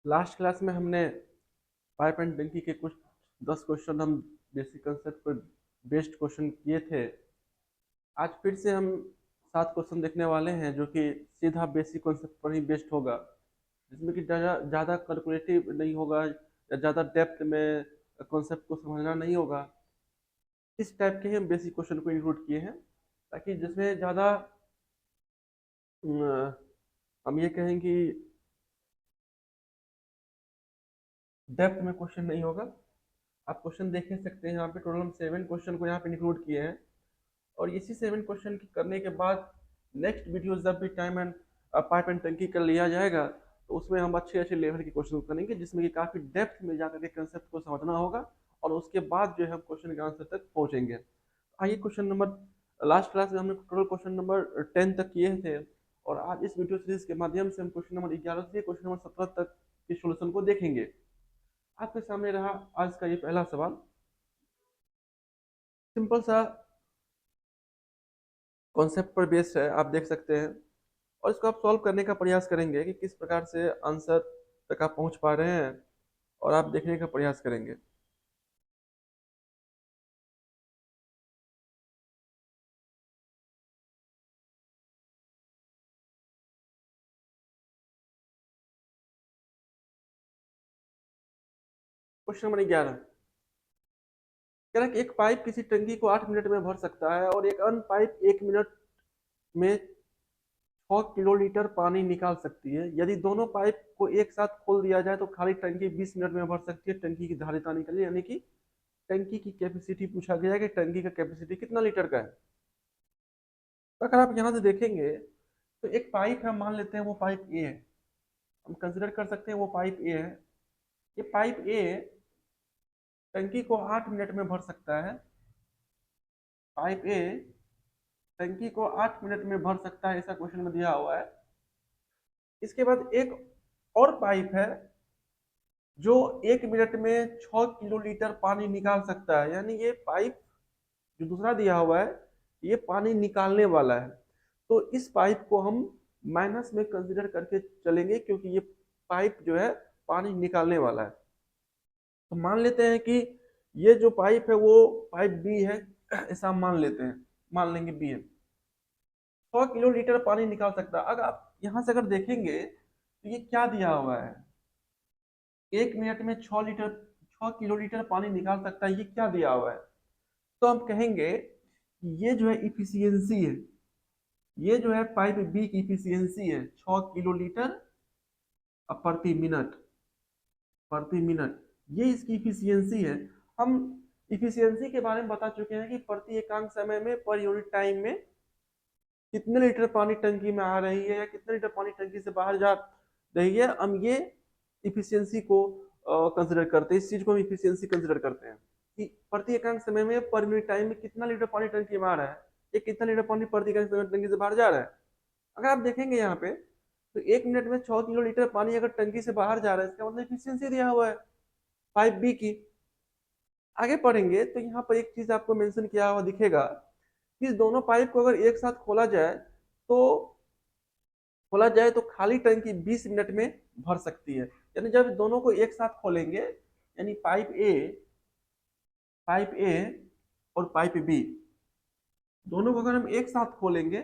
Last class में हमने pipe and टंकी के कुछ 10 क्वेश्चन हम बेसिक कंसेप्ट पर बेस्ड क्वेश्चन किए थे। आज फिर से हम 7 क्वेश्चन देखने वाले हैं जो कि सीधा बेसिक कंसेप्ट पर ही बेस्ड होगा, जिसमें कि ज़्यादा ज़्यादा कैलकुलेटिव नहीं होगा या ज़्यादा डेप्थ में कॉन्सेप्ट को समझना नहीं होगा। इस टाइप के ही हम बेसिक क्वेश्चन को इंक्लूड किए हैं ताकि जिसमें ज़्यादा हम ये कहें कि डेप्थ में क्वेश्चन नहीं होगा। आप क्वेश्चन देख ही सकते हैं, यहाँ पे टोटल हम 7 क्वेश्चन को यहाँ पे इंक्लूड किए हैं। और इसी 7 क्वेश्चन की करने के बाद नेक्स्ट वीडियो जब भी टाइम एंड पाइप एंड टंकी कर लिया जाएगा तो उसमें हम अच्छे अच्छे लेवल के क्वेश्चन करेंगे, जिसमें कि काफी डेप्थ में जाकर के कंसेप्ट को समझना होगा और उसके बाद जो है हम क्वेश्चन के आंसर तक पहुंचेंगे। आइए क्वेश्चन नंबर लास्ट क्लास में हमने टोटल क्वेश्चन नंबर 10 तक किए थे और आज इस वीडियो सीरीज के माध्यम से हम क्वेश्चन नंबर 11 से क्वेश्चन नंबर 17 तक के सोल्यूशन को देखेंगे। आपके सामने रहा आज का ये पहला सवाल। सिंपल सा कॉन्सेप्ट पर बेस्ड है, आप देख सकते हैं। और इसको आप सॉल्व करने का प्रयास करेंगे कि किस प्रकार से आंसर तक आप पहुंच पा रहे हैं और आप देखने का प्रयास करेंगे। क्वेश्चन नंबर 11 कह रहा है कि एक पाइप किसी टंकी को 8 मिनट में भर सकता है और एक अन्य पाइप 1 मिनट में 6 किलोलीटर पानी निकाल सकती है। यदि दोनों पाइप को एक साथ खोल दिया जाए तो खाली टंकी 20 मिनट में भर सकती है। टंकी की धारिता निकली, यानी कि टंकी की कैपेसिटी पूछा गया है कि टंकी का कैपेसिटी कितना लीटर का है। तो अगर आप यहाँ से देखेंगे तो एक पाइप है, मान लेते हैं वो पाइप ए है। हम कंसिडर कर सकते हैं वो पाइप ए है। ये पाइप ए टंकी को 8 मिनट में भर सकता है। पाइप ए टंकी को 8 मिनट में भर सकता है, ऐसा क्वेश्चन में दिया हुआ है। इसके बाद एक और पाइप है जो 1 मिनट में 6 किलोलीटर पानी निकाल सकता है, यानी ये पाइप जो दूसरा दिया हुआ है ये पानी निकालने वाला है। तो इस पाइप को हम माइनस में कंसिडर करके चलेंगे क्योंकि ये पाइप जो है पानी निकालने वाला है। तो मान लेते हैं कि ये जो पाइप है वो पाइप बी है, ऐसा मान लेते हैं, मान लेंगे बी है। 100 किलोलीटर पानी निकाल सकता है। अगर आप यहाँ से अगर देखेंगे तो ये क्या दिया हुआ है, 1 मिनट में 6 किलोलीटर पानी निकाल सकता है, ये क्या दिया हुआ है। तो हम कहेंगे कि ये जो है इफिशियंसी है, ये जो है पाइप बी की इफिशियंसी है 6 किलोलीटर प्रति मिनट, ये इसकी इफिशियंसी है। हम इफिशियंसी के बारे में बता चुके हैं कि प्रति एकांक समय में पर यूनिट टाइम में कितने लीटर पानी टंकी में आ रही है या कितने लीटर पानी टंकी से बाहर जा रही है। हम ये इफिशियंसी को कंसिडर करते हैं, इस चीज को हम इफिशियंसी कंसिडर करते हैं कि प्रति एकांक समय में पर यूनिट टाइम में कितना लीटर पानी टंकी में आ रहा है, ये कितना लीटर पानी प्रति एकांक समय टंकी से बाहर जा रहा है। अगर आप देखेंगे यहाँ पे तो 1 मिनट में 6 किलोलीटर पानी अगर टंकी से बाहर जा रहा है, इसका मतलब इफिशियंसी दिया हुआ है पाइप बी की। आगे पढ़ेंगे तो यहाँ पर एक चीज आपको मेंशन किया हुआ दिखेगा कि दोनों पाइप को अगर एक साथ तो खोला जाए तो खाली टंकी 20 मिनट में भर सकती है। यानी जब दोनों को एक साथ खोलेंगे, यानी पाइप ए और पाइप बी दोनों को अगर हम एक साथ खोलेंगे,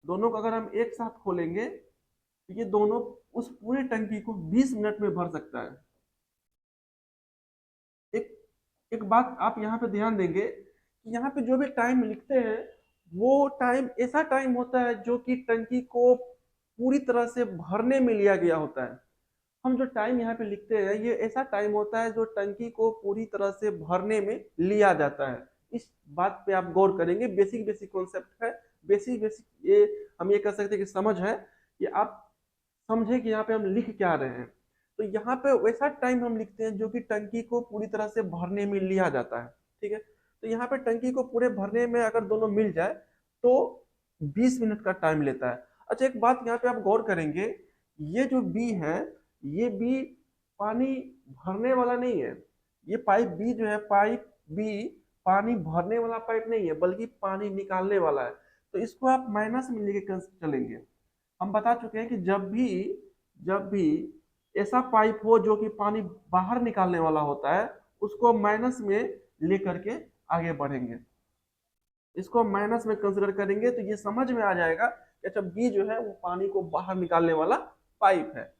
दोनों को अगर हम एक साथ खोलेंगे तो ये दोनों उस पूरी टंकी को 20 मिनट में भर सकता है। एक एक बात आप यहाँ पे ध्यान देंगे कि यहाँ पे जो भी टाइम लिखते हैं वो टाइम ऐसा टाइम होता है जो कि टंकी को पूरी तरह से भरने में लिया गया होता है। हम जो टाइम यहाँ पे लिखते हैं ये ऐसा टाइम होता है जो टंकी को पूरी तरह से भरने में लिया जाता है। इस बात पे आप गौर करेंगे, बेसिक बेसिक कॉन्सेप्ट है, बेसिक बेसिक ये हम ये कह सकते हैं कि समझ है कि आप समझे कि यहाँ पे हम लिख क्या रहे हैं। तो यहाँ पे वैसा टाइम हम लिखते हैं जो कि टंकी को पूरी तरह से भरने में लिया जाता है। ठीक है, तो यहाँ पे टंकी को पूरे भरने में अगर दोनों मिल जाए तो 20 मिनट का टाइम लेता है। अच्छा, एक बात यहाँ पे आप गौर करेंगे, ये जो बी है ये बी पानी भरने वाला नहीं है। ये पाइप बी जो है, पाइप बी पानी भरने वाला पाइप नहीं है बल्कि पानी निकालने वाला है। तो इसको आप माइनस में लेके चलेंगे। हम बता चुके हैं कि जब भी ऐसा पाइप हो जो कि पानी बाहर निकालने वाला होता है, उसको माइनस में लेकर के आगे बढ़ेंगे। इसको माइनस में कंसिडर करेंगे तो ये समझ में आ जाएगा कि अच्छा बी जो है वो पानी को बाहर निकालने वाला पाइप है।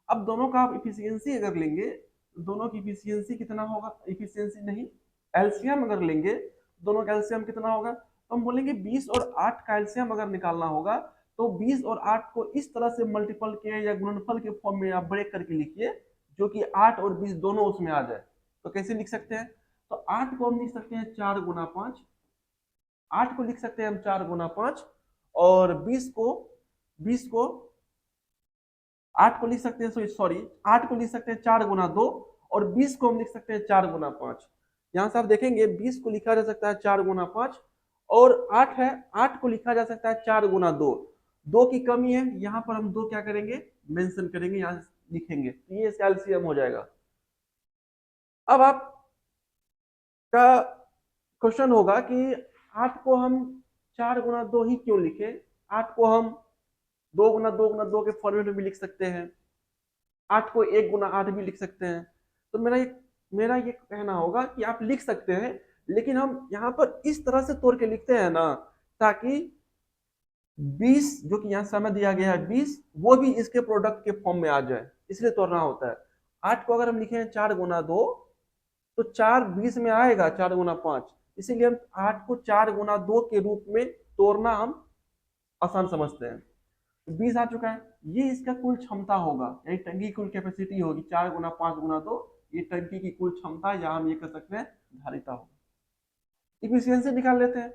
अब दोनों का आप इफिशियंसी अगर लेंगे तो दोनों की इफिशियंसी कितना होगा, इफिशियंसी नहीं एलसीएम अगर लेंगे दोनों का एलसीएम कितना होगा, तो हम बोलेंगे 20 और 8 का एलसीएम अगर निकालना होगा तो 20 और 8 को इस तरह से मल्टीपल के या गुणनफल के फॉर्म में आप ब्रेक करके लिखिए जो कि 8 और 20 दोनों उसमें आ जाए। तो कैसे लिख सकते हैं, तो 8 को हम लिख सकते हैं 4 गुना 5, 8 को लिख सकते हैं हम 4 गुना 5, और 20 को 8 को लिख सकते हैं, सॉरी 8 को लिख सकते हैं 4 गुना 2, और 20 को हम लिख सकते हैं 4 गुना 5। यहां से आप देखेंगे 20 को लिखा जा सकता है 4 गुना 5, और 8 है, 8 को लिखा जा सकता है 4 गुना 2। 2 की कमी है, यहां पर हम 2 क्या करेंगे, मेंशन करेंगे, यहां लिखेंगे, तो ये इसका एलसीएम हो जाएगा। अब आपका क्वेश्चन होगा कि 8 को हम 4 गुना 2 ही क्यों लिखे, 8 को हम 2 गुना 2 गुना 2 के फॉर्मेट में भी लिख सकते हैं, 8 को 1 गुना 8 भी लिख सकते हैं। तो मेरा ये कहना होगा कि आप लिख सकते हैं, लेकिन हम यहाँ पर इस तरह से तोड़ के लिखते हैं ना, ताकि 20 जो कि यहाँ समय दिया गया है 20, वो भी इसके प्रोडक्ट के फॉर्म में आ जाए, इसलिए तोड़ना होता है। 8 को अगर हम लिखे हैं 4 गुना 2, तो 4 20 में आएगा 4 गुना 5, इसीलिए हम 8 को 4 गुना 2 के रूप में तोड़ना हम आसान समझते हैं। 20 आ चुका है, ये इसका कुल क्षमता होगा, यानी टंकी की कुल कैपेसिटी होगी 4 गुना 5 गुना 2, ये टंकी की कुल क्षमता, या हम ये कह सकते हैं धारिता होगा। इफिशियंसी निकाल लेते हैं,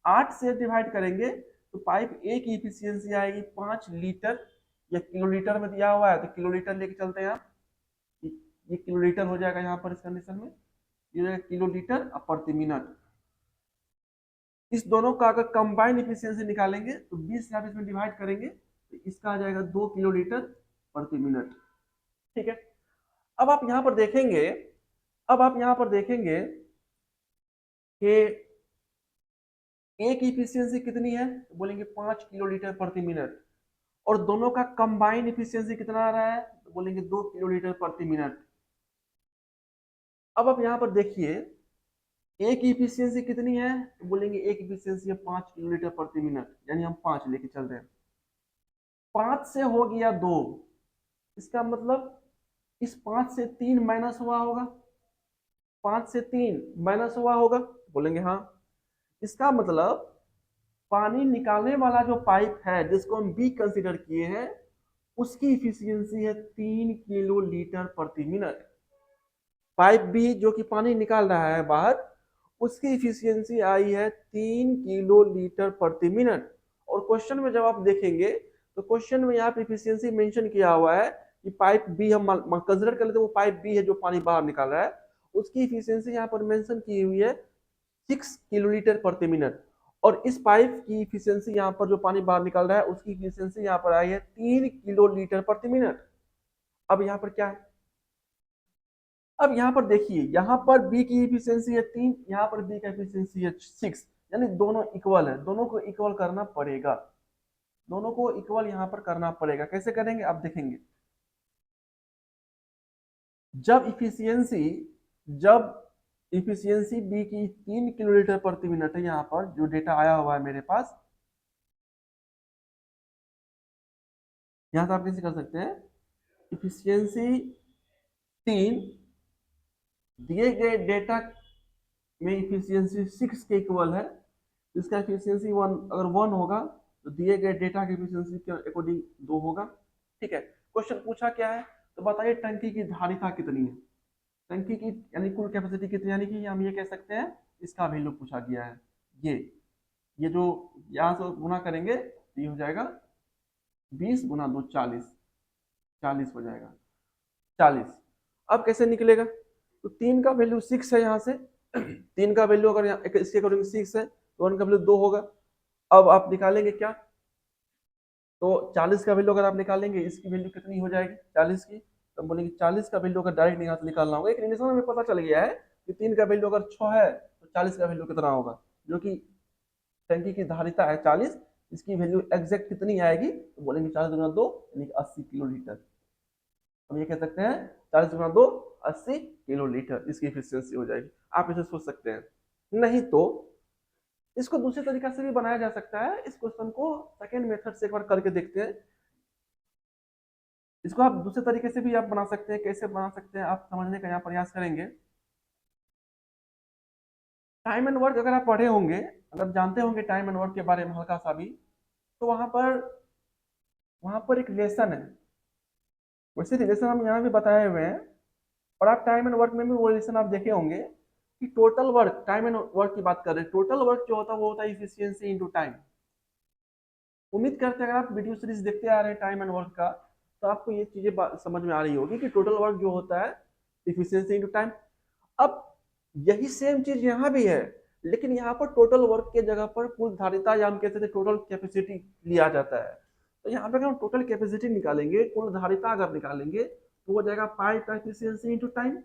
8 से डिवाइड करेंगे तो पाइप ए की इफिशियंसी आएगी 5 लीटर, या किलोलीटर में दिया हुआ है तो किलोलीटर लेके चलते हैं आप, ये किलोलीटर हो जाएगा यहाँ पर इस कंडीशन में, ये किलोलीटर प्रति मिनट। इस दोनों का अगर कंबाइंड इफिशियंसी निकालेंगे तो 20 से आप इसमें डिवाइड करेंगे तो इसका आ जाएगा 2 किलोलीटर प्रति मिनट। ठीक है, अब आप यहां पर देखेंगे, अब आप यहां पर देखेंगे कि ए की इफिशियंसी कितनी है, तो बोलेंगे 5 किलोलीटर प्रति मिनट, और दोनों का कंबाइंड इफिशियंसी कितना आ रहा है, तो बोलेंगे 2 किलोलीटर प्रति मिनट। अब आप यहां पर देखिए ए की इफिशियंसी कितनी है, तो बोलेंगे ए की इफिशियंसी है 5 किलोलीटर प्रति मिनट, यानी हम 5 लेके चल रहे हैं। 5 से हो गया 2, इसका मतलब इस 5 से 3 माइनस हुआ होगा, 5 से 3 माइनस हुआ होगा, बोलेंगे हाँ। इसका मतलब पानी निकालने वाला जो पाइप है जिसको हम बी कंसीडर किए हैं, उसकी इफिशियंसी है 3 किलो लीटर प्रति मिनट। पाइप बी जो कि पानी निकाल रहा है बाहर, उसकी इफिशियंसी आई है 3 किलो लीटर प्रति मिनट। और क्वेश्चन में जब आप देखेंगे तो क्वेश्चन में यहाँ पे इफिशियंसी मेंशन किया हुआ है कि पाइप बी हम कंसिडर कर लेते हैं, वो पाइप बी है जो पानी बाहर निकाल रहा है, उसकी इफिशियंसी यहाँ पर मेंशन की हुई है 6 किलोलीटर प्रति मिनट, और इस पाइप की इफिशियंसी यहाँ पर जो पानी बाहर निकाल रहा है उसकी इफिशियंसी यहाँ पर आई है 3 किलो लीटर प्रति मिनट। अब यहाँ पर क्या है, अब यहाँ पर देखिए, यहाँ पर बी की इफिशियंसी है 3, यहाँ पर बी का इफिशियंसी है 6, यानी दोनों इक्वल है, दोनों को इक्वल करना पड़ेगा, दोनों को इक्वल यहाँ पर करना पड़ेगा। कैसे करेंगे आप देखेंगे, जब इफिशियंसी जब इफिशियंसी बी की 3 किलोलीटर प्रति मिनट है, यहाँ पर जो डेटा आया हुआ है मेरे पास, यहाँ से आप कैसे कर सकते हैं, इफिशियंसी 3 दिए गए डेटा में इफिशियंसी 6 के इक्वल है, इसका इफिशियंसी 1 अगर 1 होगा तो दिए गए डेटा की इफिशियंसी के अकॉर्डिंग 2 होगा। ठीक है, क्वेश्चन पूछा क्या है, तो बताइए टंकी की धारिता कितनी है, टंकी की यानी कुल कैपेसिटी कितनी, यानी कि हम ये कह सकते हैं इसका वैल्यू पूछा गया है। ये जो यहाँ से गुना करेंगे तो ये हो जाएगा 20 गुना 2 40, 40 हो जाएगा 40। अब कैसे निकलेगा, तो 3 का वैल्यू 6 है, यहाँ से 3 का वैल्यू अगर इसके अकॉर्डिंग 6 है तो 1 का वैल्यू 2 होगा। अब आप निकालेंगे क्या, तो 40 का वैल्यू अगर आप निकालेंगे इसकी वैल्यू कितनी हो जाएगी 40 की, तो हम बोलेंगे 40 का वैल्यू अगर डायरेक्ट यहाँ से निकालना होगा, एक रिलेशन हमें पता चल गया है कि 3 का वैल्यू अगर 6 है तो 40 का वैल्यू कितना होगा, जो कि टंकी की धारिता है 40, इसकी वैल्यू एग्जैक्ट कितनी आएगी, तो बोलेंगे 40 गुना 2 यानी 80 किलो लीटर। हम ये कह सकते हैं 40 गुना 2 80 किलो लीटर इसकी इफिशियंसी हो जाएगी। आप इसे सोच सकते हैं। नहीं तो इसको दूसरे तरीका से भी बनाया जा सकता है। इस क्वेश्चन को सेकेंड मेथड से एक बार करके देखते हैं। इसको आप दूसरे तरीके से भी आप बना सकते हैं। कैसे बना सकते हैं आप समझने का यहाँ प्रयास करेंगे। टाइम एंड वर्क अगर आप पढ़े होंगे, अगर जानते होंगे टाइम एंड वर्क के बारे में हल्का सा भी, तो वहां पर एक रिलेशन है। वैसे रिलेशन हम यहाँ भी बताए हुए हैं, और आप टाइम एंड वर्क में भी वो रिलेशन आप देखे होंगे कि total work, time and work की बात कर रहे हैं, टोटल वर्क जो होता है वो होता है इफिशियंसी इनटू टाइम। उम्मीद करते हैं अगर आप वीडियो सीरीज देखते आ रहे हैं टाइम एंड वर्क का, तो आपको ये चीजें समझ में आ रही होगी कि टोटल वर्क जो होता है इफिशियंसी इनटू टाइम। अब यही सेम चीज यहाँ भी है, लेकिन यहाँ पर टोटल वर्क के जगह पर कुल धारिता या हम कहते थे टोटल कैपेसिटी लिया जाता है। तो यहाँ पे अगर हम टोटल कैपेसिटी निकालेंगे, कुल धारिता अगर निकालेंगे, तो हो जाएगा पाई का एफिशिएंसी इनटू टाइम।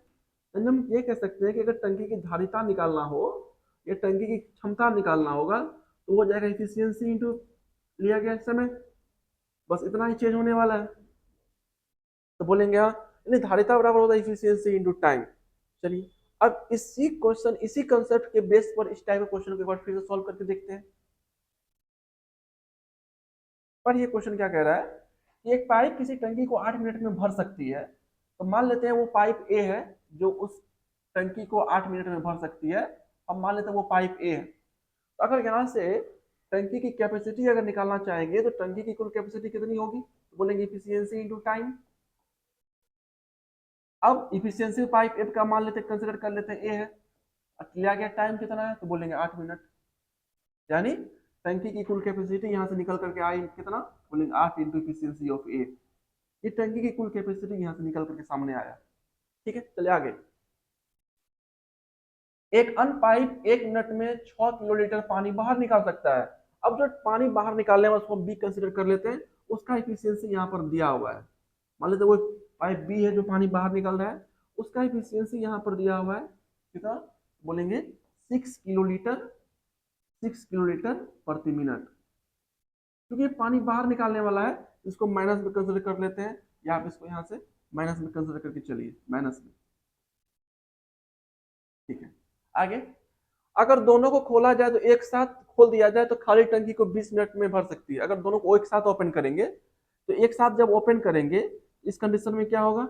हम ये कह सकते हैं कि अगर टंकी की धारिता निकालना हो या टंकी की क्षमता निकालना होगा, तो हो जाएगा एफिशिएंसी इनटू लिया गया समय। बस इतना ही चेंज होने वाला है। तो बोलेंगे हाँ, यानी धारिता बराबर होता है इफिशियंसी इनटू टाइम। चलिए, अब इसी क्वेश्चन, इसी कंसेप्ट के बेस पर इस टाइप के क्वेश्चन को एक बार फिर से सॉल्व करके देखते हैं। पर ये क्वेश्चन क्या कह रहा है कि एक पाइप किसी टंकी को 8 मिनट में भर सकती है। तो मान लेते हैं वो पाइप ए है जो उस टंकी को 8 मिनट में भर सकती है। अब मान लेते हैं वो पाइप ए है। तो अगर यहाँ से टंकी की कैपेसिटी अगर निकालना चाहेंगे, तो टंकी की कुल कैपेसिटी कितनी होगी, तो बोलेंगे इफिशियंसी इनटू टाइम। अब इफिशियंसी पाइप ए का मान लेते हैं, कंसिडर कर लेते हैं ए है, लिया गया टाइम कितना है, तो बोलेंगे 8 मिनट। यानी टंकी की कुल कैपेसिटी यहाँ से निकल करके आई कितना, बोलेंगे 8 इंटू इफिशियंसी ऑफ ए। ये टंकी की कुल कैपेसिटी यहाँ से निकल करके सामने आया। ठीक है, चले आगे। एक अन्य पाइप 1 मिनट में 6 किलोलीटर पानी बाहर निकाल सकता है। अब जो पानी बाहर निकालने में उसको बी कंसिडर कर लेते हैं, उसका इफिशियंसी यहाँ पर दिया हुआ है। मान लेते वो पाइप बी है जो पानी बाहर निकल रहा है, उसका इफिशियंसी यहाँ पर दिया हुआ है कितना, बोलेंगे 6 किलोलीटर, 6 किलोलीटर प्रति मिनट। क्योंकि पानी बाहर निकालने वाला है, इसको माइनस में कंसिडर कर लेते हैं, या आप इसको यहाँ से माइनस में कंसिडर करके चलिए, माइनस में। ठीक है, आगे। अगर दोनों को खोला जाए तो एक साथ खोल दिया जाए तो खाली टंकी को 20 मिनट में भर सकती है। अगर दोनों को एक साथ ओपन करेंगे, तो एक साथ जब ओपन करेंगे, इस कंडीशन में क्या होगा,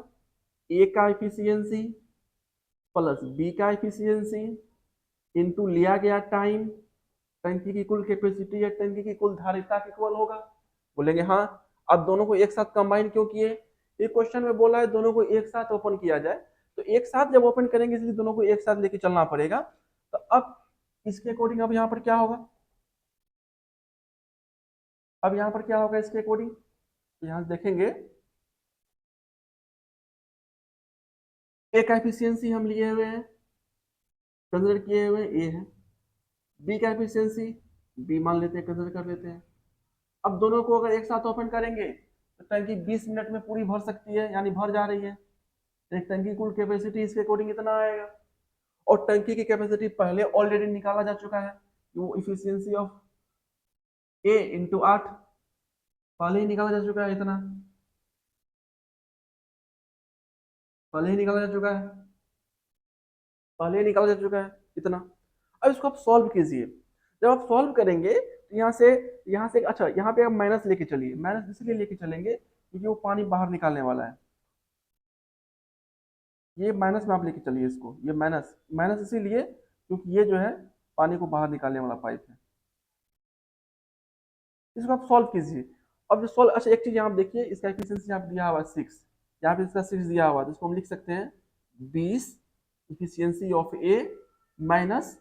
ए का इफिशियंसी प्लस बी का इफिशियंसी इनटू लिया गया टाइम, टंकी की कुल कैपेसिटी या टंकी की कुल धारिता के इक्वल होगा। बोलेंगे हाँ। अब दोनों को एक साथ कंबाइन क्यों किए, ये क्वेश्चन में बोला है दोनों को एक साथ ओपन किया जाए, तो एक साथ जब ओपन करेंगे इसलिए दोनों को एक साथ लेके चलना पड़ेगा। तो अब इसके अकॉर्डिंग अब यहाँ पर क्या होगा, अब यहाँ पर क्या होगा इसके अकॉर्डिंग, तो यहाँ से देखेंगे ए का एफिशिएंसी हम लिए हुए हैं, कंसिडर किए हुए ए है। बी का एफिशिएंसी बी मान लेते हैं, कंसिडर कर लेते हैं। अब दोनों को अगर एक साथ ओपन करेंगे तो टंकी 20 मिनट में पूरी भर सकती है, यानी भर जा रही है। एक टंकी कुल कैपेसिटी इसके अकॉर्डिंग इतना आएगा, और टंकी की कैपेसिटी पहले ऑलरेडी निकाला जा चुका है, वो इफिशियंसी ऑफ ए इंटू 8 पहले ही निकाला जा चुका है, इतना पहले ही निकाला जा चुका है, पहले ही निकाला जा चुका है इतना। अब इसको आप सॉल्व कीजिए। जब आप सॉल्व करेंगे तो यहाँ से अच्छा, यहाँ पे आप माइनस लेके चलिए। माइनस इसलिए लेके चलेंगे क्योंकि वो पानी बाहर निकालने वाला है। ये माइनस में आप लेके चलिए इसको, ये माइनस माइनस इसीलिए क्योंकि ये जो है पानी को बाहर निकालने वाला पाइप है। इसको आप सॉल्व कीजिए। अब जो सॉल्व, अच्छा एक चीज यहाँ आप देखिए, इसका एफिशिएंसी यहाँ पे दिया हुआ है 6, यहाँ पे इसका 6 दिया हुआ है, तो इसको हम लिख सकते हैं 20 efficiency of A minus,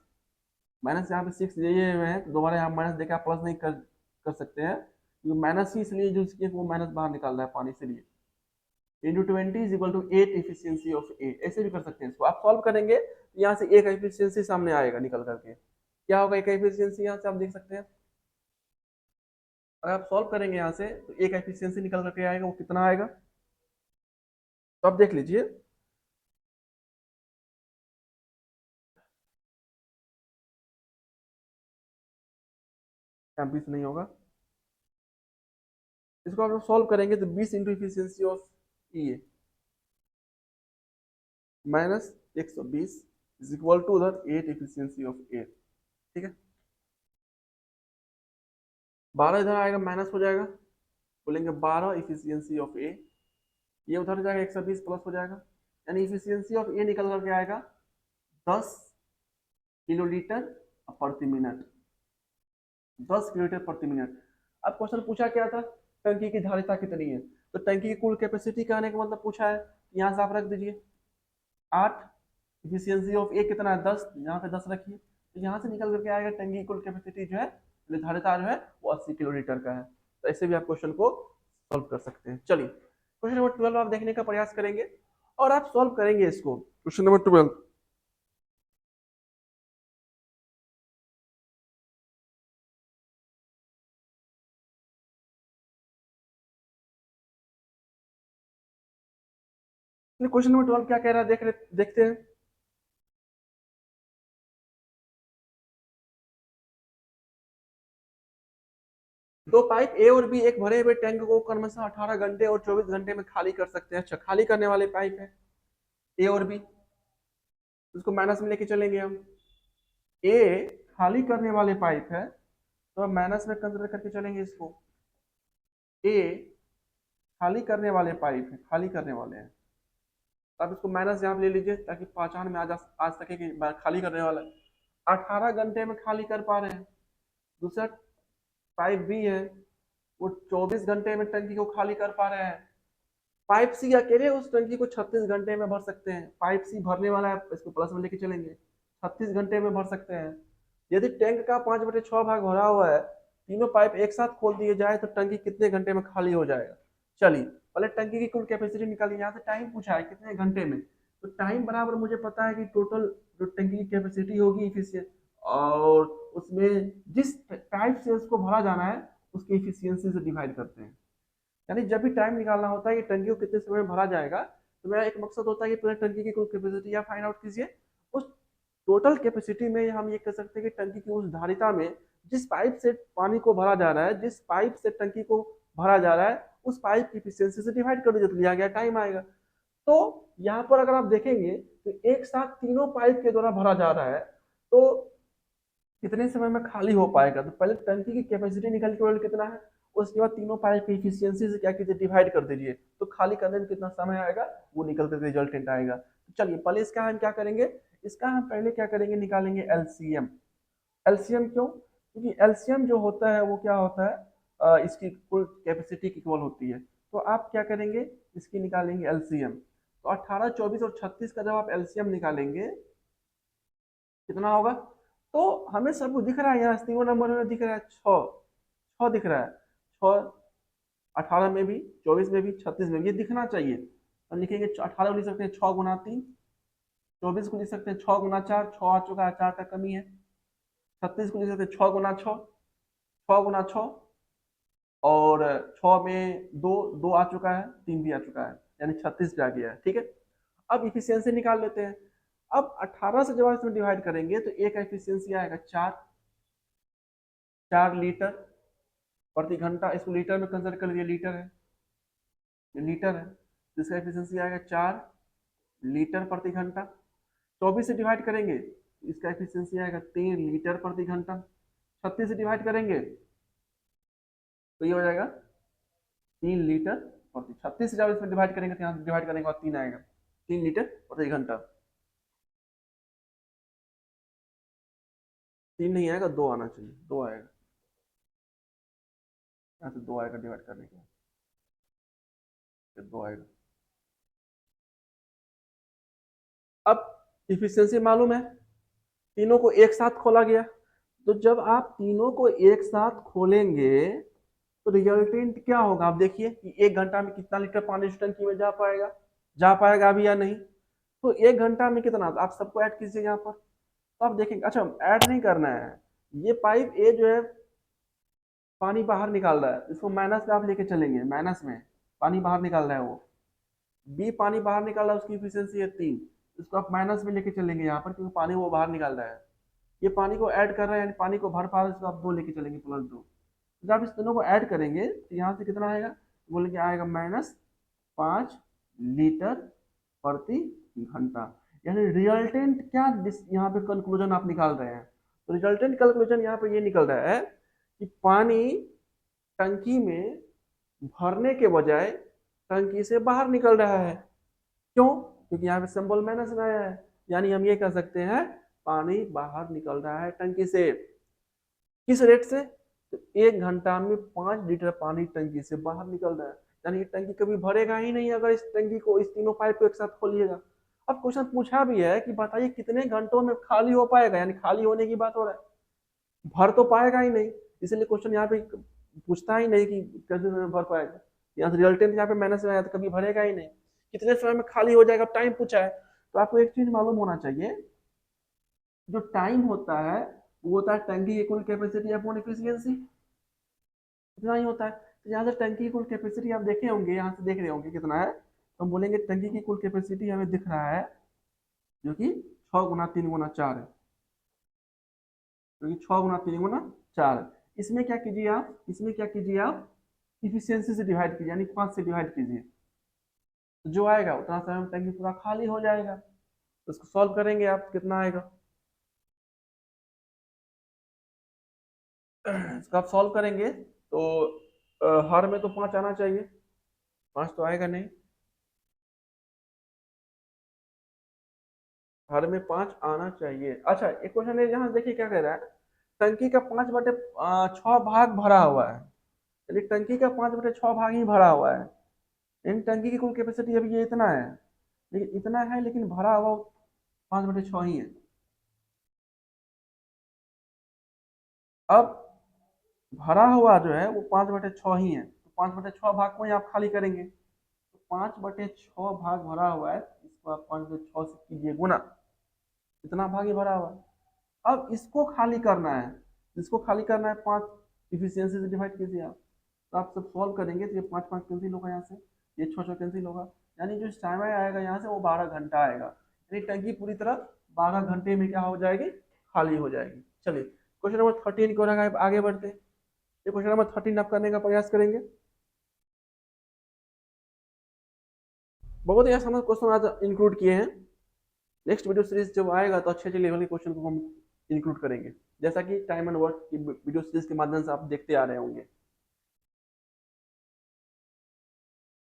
minus यहाँ पे 6 दिए हुए हैं, तो दोबारा यहाँ माइनस देकर आप प्लस नहीं कर सकते हैं, क्योंकि माइनस ही इसलिए जो इसकी वो माइनस बाहर निकाल रहा है पानी से लिए, into 20 is equal to 8 efficiency of A. ऐसे भी कर सकते हैं इसको, आप सॉल्व करेंगे तो यहाँ से ए का इफिशियंसी सामने आएगा निकल करके। क्या होगा ए का इफिशियंसी, यहाँ से आप देख सकते हैं। अगर आप सॉल्व करेंगे यहाँ से तो ए का एफिशिएंसी निकल करके आएगा, वो कितना आएगा, तो आप देख लीजिए। 20 नहीं होगा, इसको आप सॉल्व करेंगे तो 20 इंटू इफिशियंसी ऑफ ई है, माइनस 120 इज इक्वल टू उधर 8 इफिशियंसी ऑफ एयर। ठीक है, 12 इधर आएगा माइनस हो जाएगा, बोलेंगे 12 इफिशियंसी ऑफ ए, ये उधर जाएगा 120 प्लस हो जाएगा, यानी इफिशियंसी ऑफ ए निकल करके आएगा 10 किलोलीटर प्रति मिनट, 10 किलोलीटर प्रति मिनट। अब क्वेश्चन पूछा क्या था, टंकी की धारिता कितनी है, तो टंकी की कुल कैपेसिटी का आने का मतलब पूछा है, यहाँ से आप रख दीजिए 8, इफिशियंसी ऑफ ए कितना है 10, यहाँ पे 10 रखिए, तो यहाँ से निकल करके आएगा टंकी की कुल कैपेसिटी जो है, धारिता जो है वो 80 किलोलीटर का है। तो ऐसे भी आप क्वेश्चन को सॉल्व कर सकते हैं। चलिए क्वेश्चन नंबर 12 आप देखने का प्रयास करेंगे और आप सॉल्व करेंगे इसको। क्वेश्चन नंबर 12, क्वेश्चन नंबर 12 क्या कह रहा है देखते हैं। दो पाइप ए और बी एक भरे हुए टैंक को क्रमशः 18 घंटे और 24 घंटे में खाली कर सकते हैं। अच्छा, खाली करने वाले पाइप है ए और बी, उसको माइनस में लेके चलेंगे हम। ए खाली करने वाले पाइप है तो हम माइनस में कंसीडर करके चलेंगे इसको। ए खाली करने वाले पाइप है, खाली करने वाले हैं, आप इसको माइनस यहाँ पे ले लीजिए ताकि पहचान में आ सके कि खाली करने वाला है। 18 घंटे में खाली कर पा रहे हैं। दूसरा पाइप बी है, वो 24 घंटे में टंकी को खाली कर पा रहे हैं। पाइप सी अकेले उस टंकी को 36 घंटे में भर सकते हैं। पाइप सी भरने वाला है, इसको प्लस में लेके चलेंगे, 36 घंटे में भर सकते हैं। यदि टैंक का 5/6 भाग भरा हुआ है, तीनों पाइप एक साथ खोल दिए जाए तो टंकी कितने घंटे में खाली हो जाएगा। चलिए पहले टंकी की कुल कैपेसिटी निकालिए। यहाँ से टाइम पूछा है कितने घंटे में, तो टाइम बराबर मुझे पता है कि टोटल जो टंकी की कैपेसिटी होगी इफिशियंट, और उसमें जिस टाइप से उसको भरा जाना है उसकी इफिशियंसी से डिवाइड करते हैं। यानी जब भी टाइम निकालना होता है कि टंकी को कितने समय में भरा जाएगा, तो मेरा एक मकसद होता है कि पहले टंकी की कुल कैपेसिटी या फाइंड आउट कीजिए। उस टोटल कैपेसिटी में हम ये कह सकते हैं कि टंकी की उस धारिता में जिस पाइप से पानी को भरा जा रहा है, जिस पाइप से टंकी को भरा जा रहा है, उस पाइप की इफिशियंसी से डिवाइड कर दीजिए तो लिया गया टाइम आएगा। तो यहाँ पर अगर आप देखेंगे तो एक साथ तीनों पाइप के द्वारा भरा जा रहा है, तो कितने समय में खाली हो पाएगा। तो पहले टंकी की कैपेसिटी निकल के कितना है, उसके बाद तीनों पाइप की इफिशियंसी से क्या कीजिए डिवाइड कर दीजिए, तो खाली करने में कितना समय आएगा वो निकल कर रिजल्टेंट आएगा। तो चलिए पहले इसका हम क्या करेंगे, इसका हम पहले क्या करेंगे, निकालेंगे एलसीएम। एलसीएम क्यों, क्योंकि एलसीएम जो होता है वो क्या होता है, इसकी कुल कैपेसिटी की इक्वल होती है। तो आप क्या करेंगे, इसकी निकालेंगे एलसीएम। तो 18, 24 और 36 का जब आप एलसीएम निकालेंगे कितना होगा, तो हमें सब कुछ दिख रहा है, यहाँ तीनों नंबर में दिख रहा है, 6 दिख रहा है, 6 18 में भी, 24 में भी, 36 में भी, ये दिखना चाहिए। तो लिखेंगे 18 को लिख सकते हैं 6 × 3, 24 को लिख सकते हैं 6 × 4, 6 आ चुका है, 4 का कमी है। 36 को लिख सकते हैं 6 × 6, 6 × 6, और 6 में 2 2 आ चुका है, 3 भी आ चुका है, यानी 36 भी आ गया है। ठीक है, अब इफिशियंसी निकाल लेते हैं। अब 18 से जब आप इसमें डिवाइड करेंगे तो ए का इफिशियंसी आएगा 4 लीटर प्रति घंटा। इसको लीटर में कंसिडर कर लीजिए, लीटर है, ये लीटर है, जिसका एफिशिएंसी आएगा 4 लीटर प्रति घंटा। 24 से डिवाइड करेंगे इसका एफिशिएंसी आएगा 3 लीटर प्रति घंटा। 36 से डिवाइड करेंगे तो ये हो जाएगा 3 लीटर प्रति, 36 से जब इसमें डिवाइड करेंगे तो यहाँ से डिवाइड करने के बाद 3 आएगा, 3 लीटर प्रति घंटा। 3 नहीं आएगा, 2 आना चाहिए, 2 आएगा, यहाँ से 2 आएगा डिवाइड करने के बाद, 2 आएगा। अब इफिशियंसी मालूम है, तीनों को एक साथ खोला गया, तो जब आप तीनों को एक साथ खोलेंगे तो रिजल्टेंट क्या होगा, आप देखिए कि 1 घंटा में कितना लीटर पानी उस टंकी में जा पाएगा अभी या नहीं। तो 1 घंटा में कितना, आप सबको ऐड कीजिए यहाँ पर, तो आप देखेंगे। अच्छा, ऐड नहीं करना है, ये पाइप ए जो है पानी बाहर निकाल रहा है, इसको माइनस में आप लेके चलेंगे, माइनस में पानी बाहर निकाल रहा है वो। बी पानी बाहर निकाल रहा है, उसकी इफिशियंसी है 3, इसको आप माइनस में लेके चलेंगे यहाँ पर, क्योंकि पानी वो बाहर निकाल रहा है। ये पानी को ऐड कर रहा है, यानी पानी को भर पा रहा है, इसको आप 2 लेके चलेंगे, +2। जब आप इस दोनों को ऐड करेंगे तो यहाँ से कितना आएगा, बोलेंगे आएगा -5 लीटर प्रति घंटा। यानी रिजल्टेंट क्या यहाँ पे कंक्लूजन आप निकाल रहे हैं? तो रिजल्टेंट कंक्लूजन यहाँ पे ये निकल रहा है कि पानी टंकी में भरने के बजाय टंकी से बाहर निकल रहा है। क्यों? क्योंकि यहाँ पे सिंबल माइनस में आया है। यानी हम ये कह सकते हैं पानी बाहर निकल रहा है टंकी से। किस रेट से? तो 1 घंटा में 5 लीटर पानी टंकी से बाहर निकल रहा है। यानी ये टंकी कभी भरेगा ही नहीं अगर इस टंकी को, इस तीनों पाइप को एक साथ खोलिएगा। अब क्वेश्चन पूछा भी है कि बताइए कितने घंटों में खाली हो पाएगा, यानी खाली होने की बात हो रहा है, भर तो पाएगा ही नहीं। इसलिए क्वेश्चन यहाँ पे पूछता ही नहीं कि कितने समय में भर पाएगा। यहाँ से रिजल्टेंट यहाँ पे माइनस में आया तो कभी भरेगा ही नहीं। कितने समय में खाली हो जाएगा, टाइम पूछा है। तो आपको एक चीज मालूम होना चाहिए, जो टाइम होता है वो होता है टंकी की कुल कैपेसिटी अपॉन एफिशिएंसी, इतना ही होता है। तो यहाँ से टंकी की कुल कैपेसिटी आप देखे होंगे, यहाँ से देख रहे होंगे कितना है, तो हम बोलेंगे टंकी की कुल कैपेसिटी हमें दिख रहा है जो कि 6 × 3 × 4 है, क्योंकि 6 × 3 × 4 है। इसमें क्या कीजिए आप, इसमें क्या कीजिए आप, इफिशियंसी से डिवाइड कीजिए, यानी 5 से डिवाइड कीजिए, तो जो आएगा उतना समय में टंकी पूरा खाली हो जाएगा। तो इसको सॉल्व करेंगे आप, कितना आएगा, इसको आप सॉल्व करेंगे तो हर में तो 5 आना चाहिए, 5 तो आएगा नहीं, हर में 5 आना चाहिए। अच्छा एक क्वेश्चन है, जहाँ देखिए क्या कह रहा है, टंकी का 5/6 भाग भरा हुआ है, यानी टंकी का 5/6 भाग ही भरा हुआ है। इन टंकी की कुल कैपेसिटी अभी ये इतना है, लेकिन इतना है लेकिन भरा हुआ 5/6 ही है। अब भरा हुआ जो है वो 5/6 ही है, तो 5/6 भाग को ही आप खाली करेंगे, तो 5/6 भाग भरा हुआ है, इसको आप 5/6 से कीजिए गुना, इतना भाग ही भरा हुआ है। अब इसको खाली करना है, इसको खाली करना है 5, इफिशियंसी से डिवाइड कीजिए आप, तो आप सब सॉल्व करेंगे तो ये 5 5 कैंसिल होगा, यहाँ से ये 6 6 कैंसिल होगा, यानी जो समय आएगा यहाँ से वो 12 घंटा आएगा। यानी टंकी पूरी तरह 12 घंटे में क्या हो जाएगी, खाली हो जाएगी। चलिए क्वेश्चन नंबर 13 को आगे बढ़ते हैं। ये क्वेश्चन नंबर 13 आप करने का प्रयास करेंगे। बहुत ही आसान क्वेश्चन आज इंक्लूड किए हैं। नेक्स्ट वीडियो सीरीज जब आएगा तो अच्छे अच्छे लेवल के क्वेश्चन को हम इंक्लूड करेंगे, जैसा कि टाइम एंड वर्क की वीडियो सीरीज के माध्यम से आप देखते आ रहे होंगे।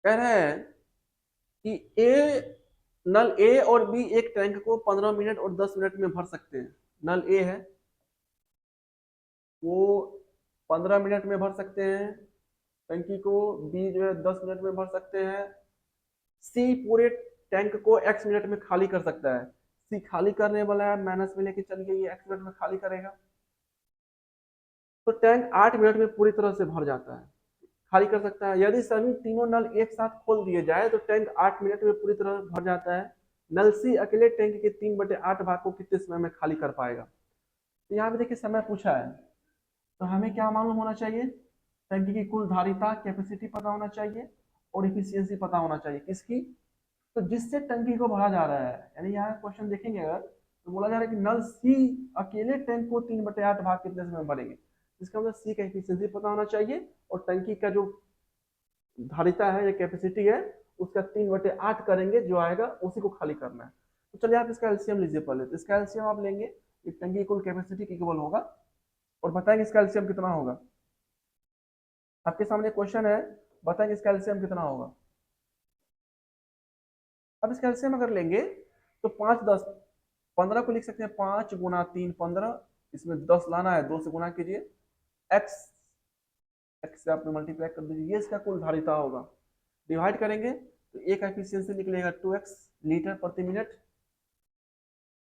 कह रहे हैं कि नल ए और बी एक टैंक को 15 मिनट और 10 मिनट में भर सकते हैं। नल ए है वो 15 मिनट में भर सकते हैं टंकी को, बी जो है 10 मिनट में भर सकते हैं, सी पूरे टैंक को x मिनट में खाली कर सकता है। सी खाली करने वाला है, माइनस में लेके चलिए, ये x मिनट में खाली करेगा, तो टैंक 8 मिनट में पूरी तरह से भर जाता है, खाली कर सकता है। यदि सभी तीनों नल एक साथ खोल दिए जाए तो टैंक 8 मिनट में पूरी तरह भर जाता है। नल सी अकेले टैंक के 3/8 भाग को कितने समय में खाली कर पाएगा? तो यहाँ पे देखिए समय पूछा है, तो हमें क्या मालूम होना चाहिए, टंकी की कुल धारिता कैपेसिटी पता होना चाहिए और इफिशियंसी पता होना चाहिए, किसकी, तो जिससे टंकी को भरा जा रहा है। यानी यहाँ क्वेश्चन देखेंगे अगर, तो बोला जा रहा है कि नल सी अकेले टैंक को 3/8 भाग कितने समय में भरेंगे, इसका मतलब सी का एफिशिएंसी पता होना चाहिए और टंकी का जो धारिता है या कैपेसिटी है उसका 3/8 करेंगे, जो आएगा उसी को खाली करना है। तो चलिए आप इसका एलसीएम लीजिए पहले, तो इसका एलसीएम आप लेंगे, एक टंकी कुल कैपेसिटी के इक्वल होगा, और बताएंगे इसका एलसीएम कितना होगा। आपके सामने क्वेश्चन है, बताएंगे इसका एलसीएम कितना होगा। अब इसका एलसीएम अगर लेंगे तो 5 10 15 को लिख सकते हैं, 5 × 3 15, इसमें 10 लाना है, 2 से गुना कीजिए, एक्स एक्स से आपने मल्टीप्लाई कर दीजिए, ये इसका कुल धारिता होगा। डिवाइड करेंगे तो एक एफिशिएंसी निकलेगा 2x लीटर प्रति मिनट,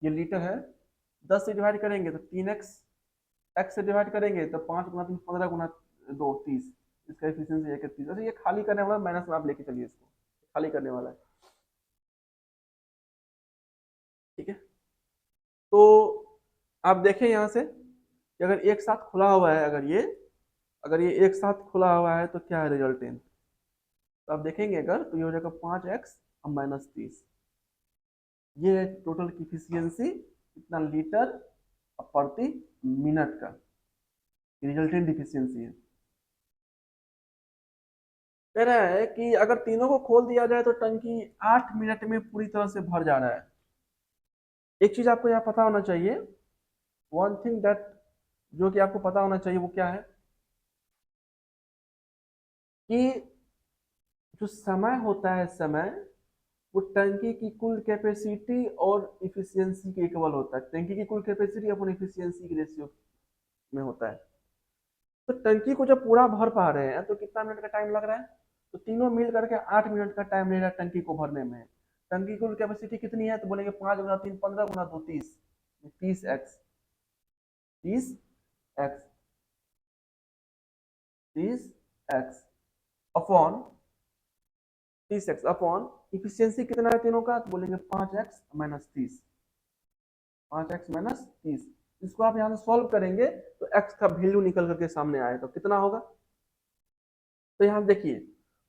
ये लीटर है। 10 से डिवाइड करेंगे तो 3x, x से डिवाइड करेंगे तो 5 × 3 15 × 2 30, इसका एफिशिएंसी है 31। वैसे ये खाली करने वाला माइनस में आप लेके चलिए, इसको खाली करने वाला है, ठीक है। तो आप देखें यहाँ से कि अगर एक साथ खुला हुआ है, अगर ये एक साथ खुला हुआ है तो क्या है रिजल्टेंट, तो आप देखेंगे अगर, तो ये हो जाएगा 5x और -30, ये है टोटल की इफिशियंसी कितना, लीटर प्रति मिनट का रिजल्टेंट इफिशियंसी है। कह रहा है कि अगर तीनों को खोल दिया जाए तो टंकी 8 मिनट में पूरी तरह से भर जा रहा है। एक चीज आपको यहाँ पता होना चाहिए, वन थिंग दैट, जो कि आपको पता होना चाहिए वो क्या है कि जो समय होता है, समय वो टंकी की कुल कैपेसिटी और इफिशियंसी के इक्वल होता है। टंकी की कुल कैपेसिटी अपन इफिशियंसी की रेशियो में होता है। तो टंकी को जब पूरा भर पा रहे हैं तो कितना मिनट का टाइम लग रहा है? तो तीनों मिल करके 8 मिनट का टाइम ले रहा है टंकी को भरने में। टंकी की कुल कैपेसिटी कितनी है? तो बोलेंगे 5 गुना 3 15 गुना 2 30, 30x, 30x, 30x upon 30x upon efficiency कितना है तीनों का? तो बोलेंगे 5x माइनस 30, 5x माइनस 30। इसको आप यहाँ से सॉल्व करेंगे तो x का वैल्यू निकल करके सामने आएगा। तो कितना होगा? तो यहाँ देखिए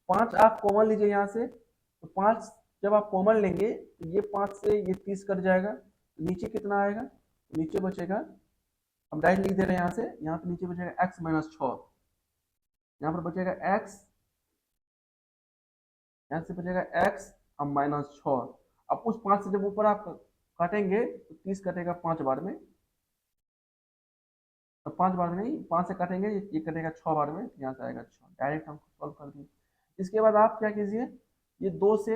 5 आप कॉमन लीजिए यहाँ से, तो 5 जब आप कॉमन लेंगे तो ये 5 से ये 30 कट जाएगा, तो नीचे कितना आएगा? तो नीचे बचेगा, हम डायरेक्ट लिख दे रहे हैं यहाँ से, यहाँ पे नीचे बचेगा x माइनस 6, यहाँ पर बचेगा x, यहाँ से बचेगा x अब माइनस 6। अब उस 5 से जब ऊपर आप काटेंगे तो 30 कटेगा 5 बार में, तो 5 बार में नहीं, 5 से काटेंगे ये कटेगा 6 बार में, यहाँ से आएगा 6। डायरेक्ट हम सॉल्व कर दिए। इसके बाद आप क्या कीजिए, ये 2 से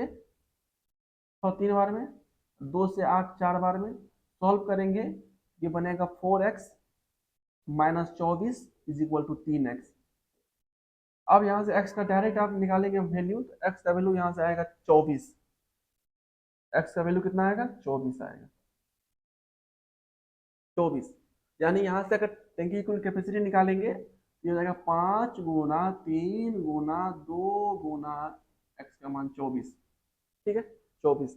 6 3 बार में, 2 से 8 4 बार में सॉल्व करेंगे, ये बनेगा 4x minus 24 is equal to 3x। अब यहाँ से x का डायरेक्ट आप निकालेंगे वैल्यू, तो x का वैल्यू यहाँ से आएगा 24, x का वैल्यू कितना आएगा? 24 आएगा, 24। यानी यहाँ से अगर टैंकी की कुल कैपेसिटी निकालेंगे तो ये हो जाएगा 5 गुना 3 गुना 2 गुना x का मान 24, ठीक है 24।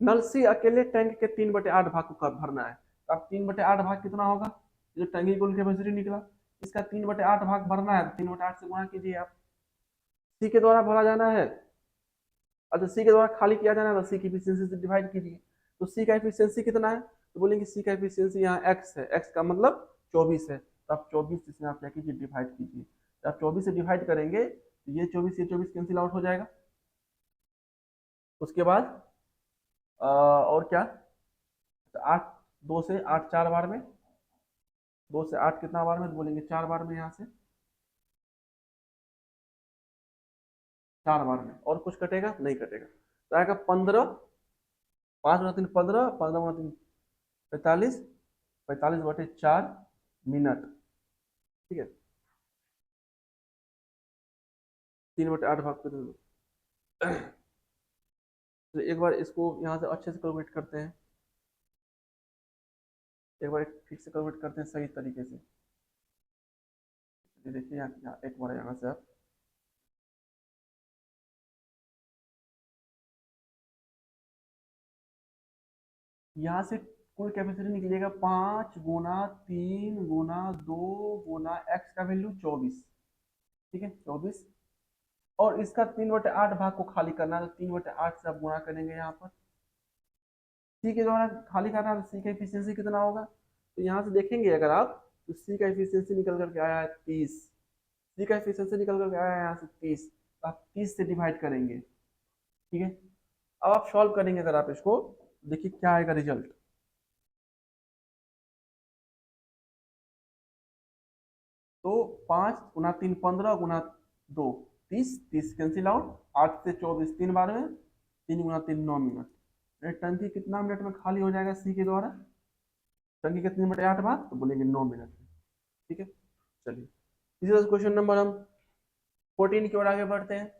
नल से अकेले टैंक के 3/8 भाग को कब भरना है? तो अब 3/8 भाग कितना होगा? जो टैंकी की कुल कैपेसिटी निकला, इसका 3/8 भाग भरना है, 3/8 से गुणा कीजिए आप। सी के द्वारा भरा जाना है, अच्छा सी के द्वारा खाली किया जाना है तो सी की एफिशिएंसी से डिवाइड कीजिए। तो सी का एफिशिएंसी कितना है? तो बोलेंगे सी का एफिशिएंसी यहाँ एक्स है, एक्स का मतलब 24 है, तो आप 24 इसमें आप क्या कीजिए? डिवाइड कीजिए। तो आप 24 से डिवाइड करेंगे तो ये 24 कैंसिल आउट हो जाएगा। उसके बाद और क्या? तो 8, 2 से 8 4 बार में, 2 से 8 कितना बार में? तो बोलेंगे 4 बार में, यहाँ से 4 बार में। और कुछ कटेगा? नहीं कटेगा। तो आएगा 15, 5 गुना 3 15, 15 गुना 3 45, 45/4 मिनट, ठीक है। 3/8 भाग कर दो। तो एक बार इसको यहाँ से अच्छे से कैलकुलेट करते हैं, एक बार ठीक से कैलकुलेट करते हैं सही तरीके से। देखिए यहाँ एक बार यहाँ से आप यहाँ से कुल कैपेसिटी निकलेगा 5 गुना 3 गुना 2 गुना एक्स का वैल्यू 24, ठीक है 24। और इसका 3/8 भाग को खाली करना है, तो 3/8 से आप गुणा करेंगे यहाँ पर। सी के द्वारा खाली करना है तो सी का एफिशिएंसी कितना होगा? तो यहाँ से देखेंगे अगर आप, तो सी का एफिशिएंसी निकल करके आया है 30, सी का एफिशिएंसी निकल करके आया है यहाँ से 30, तो आप 30 से डिवाइड करेंगे, ठीक है। अब आप सॉल्व करेंगे अगर आप इसको, देखिए क्या आएगा रिजल्ट। तो 5 गुना 3 15 गुना 2 30, 30 कैंसिल आउट, 8 से 24 3 बार में, 3 गुना 3 9 मिनट। टंकी कितना मिनट में खाली हो जाएगा सी के द्वारा? टंकी के 3/8 भाग, तो बोलेंगे 9 मिनट में, ठीक है। चलिए इसी तरह क्वेश्चन नंबर हम 14 की ओर आगे बढ़ते हैं।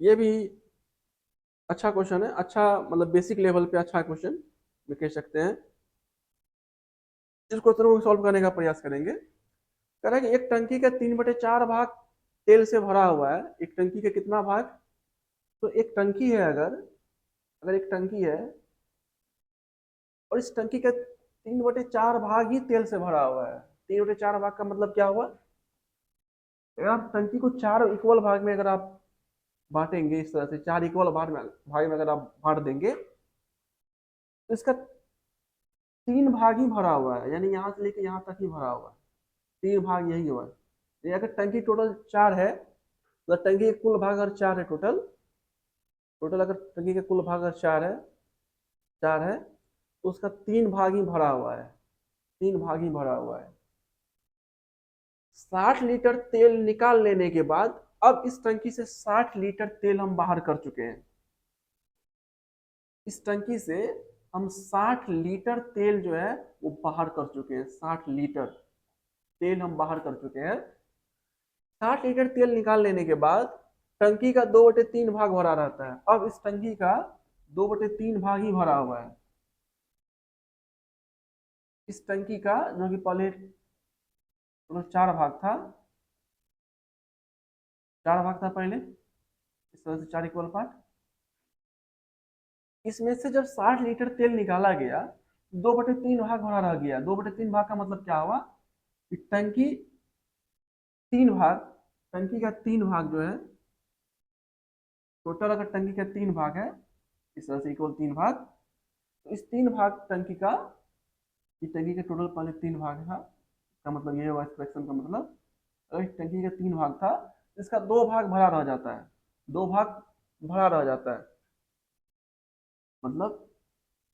ये भी अच्छा क्वेश्चन है, अच्छा मतलब बेसिक लेवल पे अच्छा क्वेश्चन में कह सकते हैं। इस क्वेश्चन को सॉल्व करने का प्रयास करेंगे। कह रहा है कि एक टंकी का 3/4 भाग तेल से भरा हुआ है। एक टंकी का कितना भाग? तो एक टंकी है, अगर अगर एक टंकी है और इस टंकी का 3/4 भाग ही तेल से भरा हुआ है। 3/4 भाग का मतलब क्या हुआ? अगर आप टंकी को 4 इक्वल भाग में अगर आप बांटेंगे, इस तरह से 4 इक्वल भाग में अगर आप बांट देंगे तो इसका 3 भाग ही भरा हुआ है, यानी यहाँ से लेके यहाँ तक ही भरा हुआ है, 3 भाग यही हुआ है। ये अगर टंकी टोटल 4 है तो टंकी के कुल भाग अगर 4 है, टोटल टोटल अगर टंकी के कुल भाग अगर 4 है तो उसका 3 भाग ही भरा हुआ है, 3 भाग ही भरा हुआ है। 60 लीटर तेल निकाल लेने के बाद अब इस टंकी से 60 लीटर तेल हम बाहर कर चुके हैं। इस टंकी से हम 60 लीटर तेल जो है वो बाहर कर चुके हैं। 60 लीटर तेल हम बाहर कर चुके हैं। 60 लीटर तेल निकाल लेने के बाद टंकी का 2/3 भाग भरा रहता है। अब इस टंकी का 2/3 भाग ही भरा हुआ है। इस टंकी का जो कि पहले 4 भाग था, 4 भाग था पहले, इस तरह से 4 इक्वल पार्ट। इसमें से जब 60 लीटर तेल निकाला गया 2/3 भाग भरा रह गया। 2/3 भाग का मतलब क्या हुआ कि टंकी 3 भाग, टंकी का 3 भाग जो है, टोटल अगर टंकी का 3 भाग है इस तरह से इक्वल 3 भाग, तो इस 3 भाग टंकी का, इस टंकी के टोटल पहले 3 भाग था, इसका मतलब ये हुआ एक्सप्रेशन का मतलब। अगर इस टंकी का 3 भाग था इसका 2 भाग भरा रह जाता है, 2 भाग भरा रह जाता है। मतलब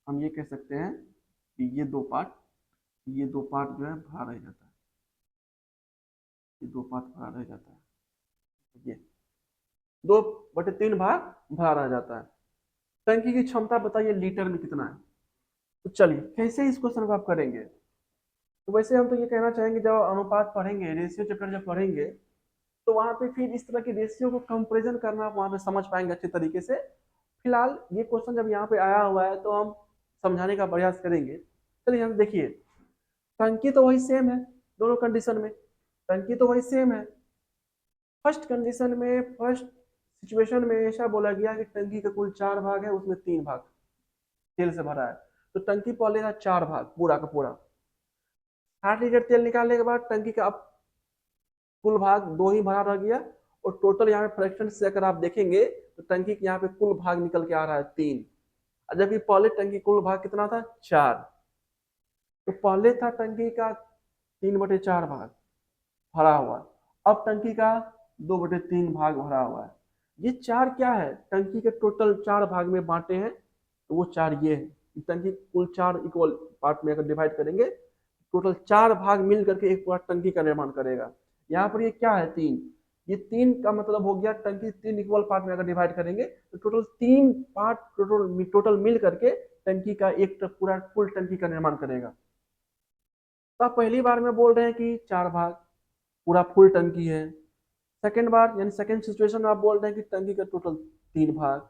हम ये कह सकते हैं कि ये दो पार्ट जो है भरा रह जाता है, ये 2 पार्ट भरा रह जाता है, ये 2/3 भाग भरा रह जाता है। टंकी की क्षमता बताइए लीटर में कितना है। तो चलिए कैसे इस क्वेश्चन को आप करेंगे। तो वैसे हम तो ये कहना चाहेंगे जब अनुपात पढ़ेंगे, रेशियो चैप्टर जब पढ़ेंगे, तो वहां पे फिर इस तरह के रेशियो को कंपैरिजन करना आप वहां पे समझ पाएंगे अच्छे तरीके से। फिलहाल ये क्वेश्चन जब यहाँ पे आया हुआ है तो हम समझाने का प्रयास करेंगे। चलिए यहाँ देखिए, टंकी तो वही सेम है दोनों कंडीशन में, टंकी तो वही सेम है। फर्स्ट कंडीशन में, फर्स्ट सिचुएशन में ऐसा बोला गया कि टंकी का कुल 4 भाग है, उसमें 3 भाग तेल से भरा है। तो टंकी पहले था 4 भाग पूरा का पूरा। 60 लीटर तेल निकालने के बाद टंकी का अब कुल भाग 2 ही भरा रह गया। और टोटल यहाँ पे फ्रैक्शन से अगर आप देखेंगे तो टंकी के यहाँ पे कुल भाग निकल के आ रहा है 3, जबकि पहले टंकी कुल भाग कितना था 4। तो पहले था टंकी का 3/4 भाग भरा हुआ, अब टंकी का 2/3 भाग भरा हुआ है। ये 4 क्या है, टंकी के टोटल 4 भाग में बांटे हैं, तो वो 4 ये है। टंकी कुल 4 इक्वल पार्ट में अगर डिवाइड करेंगे, टोटल 4 भाग मिल करके एक पूरा टंकी का निर्माण करेगा। यहाँ पर ये क्या है 3, ये 3 का मतलब हो गया टंकी 3 इक्वल पार्ट में अगर डिवाइड करेंगे तो टोटल 3 पार्ट टोटल मिल करके टंकी का एक पूरा फुल टंकी का निर्माण करेगा। तो आप पहली बार में बोल रहे हैं कि 4 भाग पूरा फुल टंकी है, सेकेंड बार यानी सेकेंड सिचुएशन में आप बोल रहे हैं कि टंकी का टोटल 3 भाग।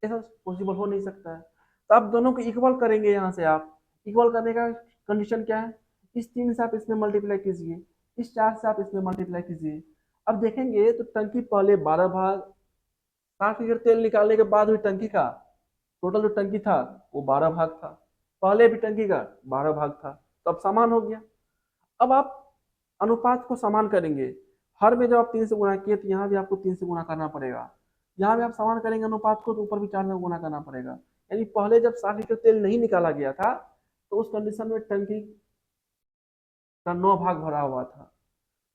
ऐसा पॉसिबल हो नहीं सकता है। तो आप दोनों को इक्वल करेंगे, यहाँ से आप इक्वल करने का कंडीशन क्या है, इस 3 से आप इसमें मल्टीप्लाई कीजिए, इस 4 से आप इसमें मल्टीप्लाई कीजिए। अब देखेंगे तो टंकी पहले 12 भाग, 60 लीटर तेल निकालने के बाद हुई टंकी का टोटल जो टंकी था वो 12 भाग था, पहले भी टंकी का 12 भाग था, तो अब समान हो गया। अब आप अनुपात को समान करेंगे, हर में जब आप 3 से गुणा किए तो यहाँ भी आपको 3 से गुणा करना पड़ेगा। यहाँ भी आप समान करेंगे अनुपात को तो ऊपर भी 4 से गुणा करना पड़ेगा। यानी पहले जब 60 लीटर तेल नहीं निकाला गया था तो उस कंडीशन में टंकी का 9 भाग भरा हुआ था।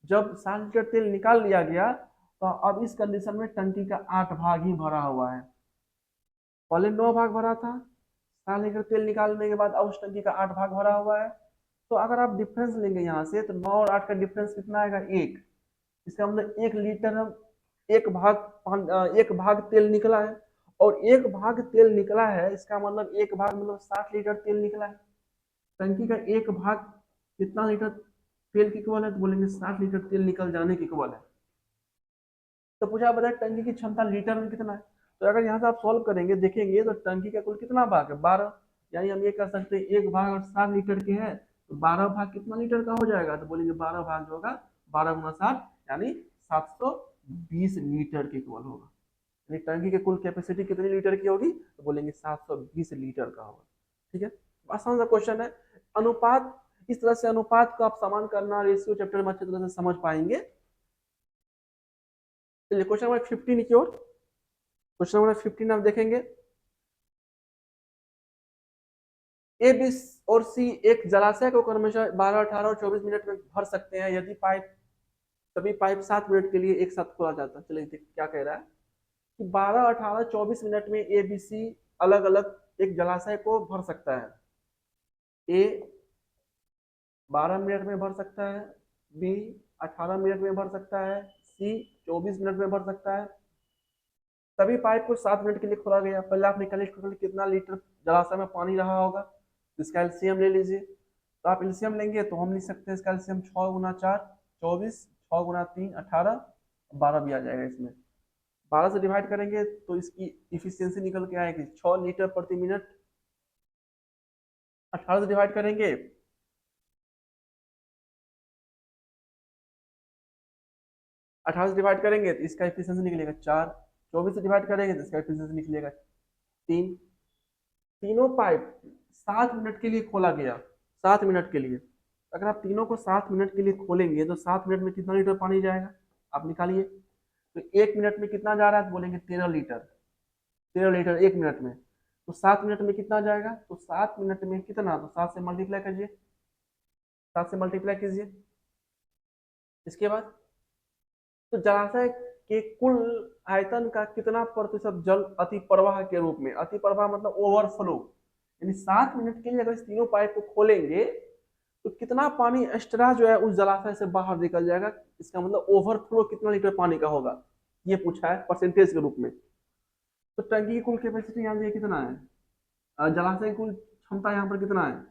जब 60 लीटर तेल निकाल लिया गया तो अब इस कंडीशन में टंकी का 8 भाग ही भरा हुआ है। पहले 9 भाग भरा था, 60 लीटर तेल निकालने के बाद अब उस टंकी का 8 भाग भरा हुआ है। तो अगर आप डिफरेंस लेंगे यहाँ से तो 9 और 8 का डिफरेंस कितना आएगा 1। इसका मतलब 1 लीटर हम 1 भाग तेल निकला है, और 1 भाग तेल निकला है इसका मतलब 1 भाग मतलब 60 लीटर तेल निकला है। टंकी का 1 भाग कितना लीटर तेल की इक्वल है, तो बोलेंगे 60 लीटर तेल निकल जाने की इक्वल है। तो पूछा बताए टंकी की क्षमता लीटर में कितना है। तो अगर यहाँ से आप सॉल्व करेंगे देखेंगे तो टंकी का कुल कितना भाग है 12, यानी हम ये कर सकते हैं 1 भाग और 60 लीटर के हैं तो 12 भाग कितना लीटर का हो जाएगा, तो बोलेंगे 12 भाग जो होगा 12 × 60 यानी 720 लीटर के इक्वल होगा। यानी टंकी की कुल कैपेसिटी कितनी लीटर की होगी, तो बोलेंगे 720 लीटर का होगा। ठीक है, आसान सा क्वेश्चन है। अनुपात, इस तरह से अनुपात को आप समान करना रेशियो चैप्टर में अच्छी तरह से समझ पाएंगे। चलिए क्वेश्चन नंबर 15 की ओर। क्वेश्चन नंबर 15 आप देखेंगे, ए बी और सी एक जलाशय को क्रमशः 12, 18 और 24 मिनट में भर सकते हैं यदि पाइप सभी पाइप 7 मिनट के लिए एक साथ खोला जाता है। चलिए क्या कह रहा है कि 12, 18, 24 मिनट में ए बी सी अलग अलग एक जलाशय को भर सकता है। ए 12 मिनट में भर सकता है, बी 18 मिनट में भर सकता है, सी 24 मिनट में भर सकता है। सभी पाइप को 7 मिनट के लिए खोला गया। पहले आप निकालिए टोटल कितना लीटर जलाशय में पानी रहा होगा। इसका एलसीएम ले लीजिए। तो आप एलसीएम लेंगे तो हम लिख सकते हैं इसका एलसीएम 6 × 4 24, 6 × 3 18, 12 भी आ जाएगा इसमें। 12 से डिवाइड करेंगे तो इसकी इफिशियंसी निकल के आएगी 6 लीटर प्रति मिनट। 18 से डिवाइड करेंगे 18 से डिवाइड करेंगे तो इसका इफिशियंसी निकलेगा 4। 24 से डिवाइड करेंगे तो इसका इफिशियंसी निकलेगा 3। तीनों पाइप 7 मिनट के लिए खोला गया। 7 मिनट के लिए अगर आप तीनों को 7 मिनट के लिए खोलेंगे तो 7 मिनट में कितना लीटर पानी जाएगा आप निकालिए। तो 1 मिनट में कितना जा रहा है तो बोलेंगे 13 लीटर। 13 लीटर 1 मिनट में। तो 7 मिनट में कितना जाएगा तो 7 मिनट में कितना, तो 7 से मल्टीप्लाई कीजिए। 7 से मल्टीप्लाई कीजिए। इसके बाद तो जलाशय के कुल आयतन का कितना प्रतिशत जल अति प्रवाह के रूप में, अति प्रवाह मतलब ओवरफ्लो, यानी 7 मिनट के लिए अगर इस तीनों पाइप को खोलेंगे तो कितना पानी एक्स्ट्रा जो है उस जलाशय से बाहर निकल जाएगा। इसका मतलब ओवरफ्लो कितना लीटर पानी का होगा ये पूछा है परसेंटेज के रूप में। तो टंकी की कुल कैपेसिटी यहाँ कितना है, जलाशय की कुल क्षमता यहाँ पर कितना है,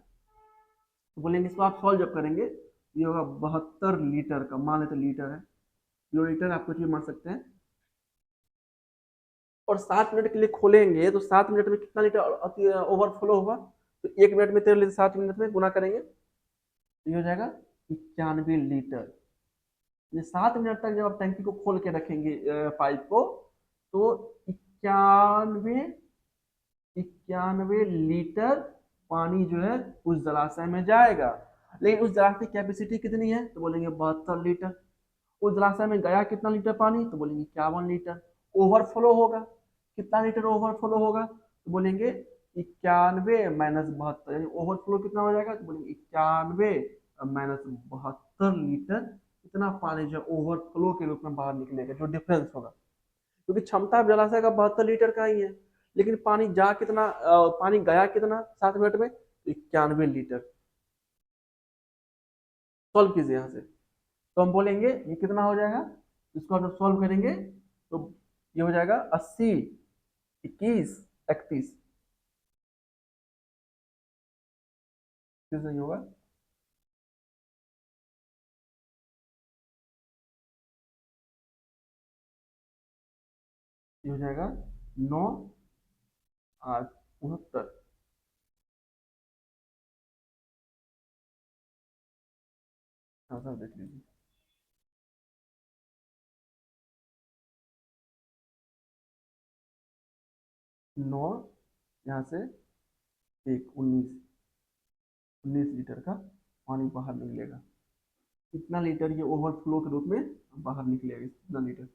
तो बोलेंगे इसको आप सॉल्व जब करेंगे ये होगा 72 लीटर का, मान लेते लीटर है, किलोलीटर आप कुछ भी मान सकते हैं। और 7 मिनट के लिए खोलेंगे तो 7 मिनट में कितना लीटर ओवरफ्लो होगा, तो 1 मिनट में 13 लीटर 7 मिनट में गुना करेंगे तो ये हो जाएगा 91 लीटर। 7 मिनट तक जब आप टंकी को खोल के रखेंगे पाइप को तो 91 लीटर पानी जो है उस जलाशय में जाएगा। लेकिन उस जलाशय की कैपेसिटी कितनी है तो बोलेंगे 72 लीटर। उस जलाशय में गया कितना लीटर पानी तो बोलेंगे 51 लीटर। ओवरफ्लो होगा कितना लीटर ओवरफ्लो होगा तो बोलेंगे 91 - 72, यानी ओवरफ्लो कितना हो जाएगा तो बोलेंगे 91 - 72 लीटर। इतना पानी जो ओवरफ्लो के रूप में बाहर निकलेगा, जो डिफरेंस होगा, क्योंकि क्षमता जलाशय का 72 लीटर का ही है। लेकिन पानी जा कितना, पानी गया कितना 7 मिनट में, तो 91 लीटर। सॉल्व कीजिए यहाँ से तो हम बोलेंगे ये कितना हो जाएगा, इसको अगर सॉल्व करेंगे तो ये हो जाएगा 80, 21, 31। सही होगा। ये हो जाएगा 9, 8, 69। आंसर देख लीजिए। 9 यहाँ से 1, 19 लीटर का पानी बाहर निकलेगा। कितना लीटर ये ओवरफ्लो के रूप में बाहर निकलेगा, कितना लीटर,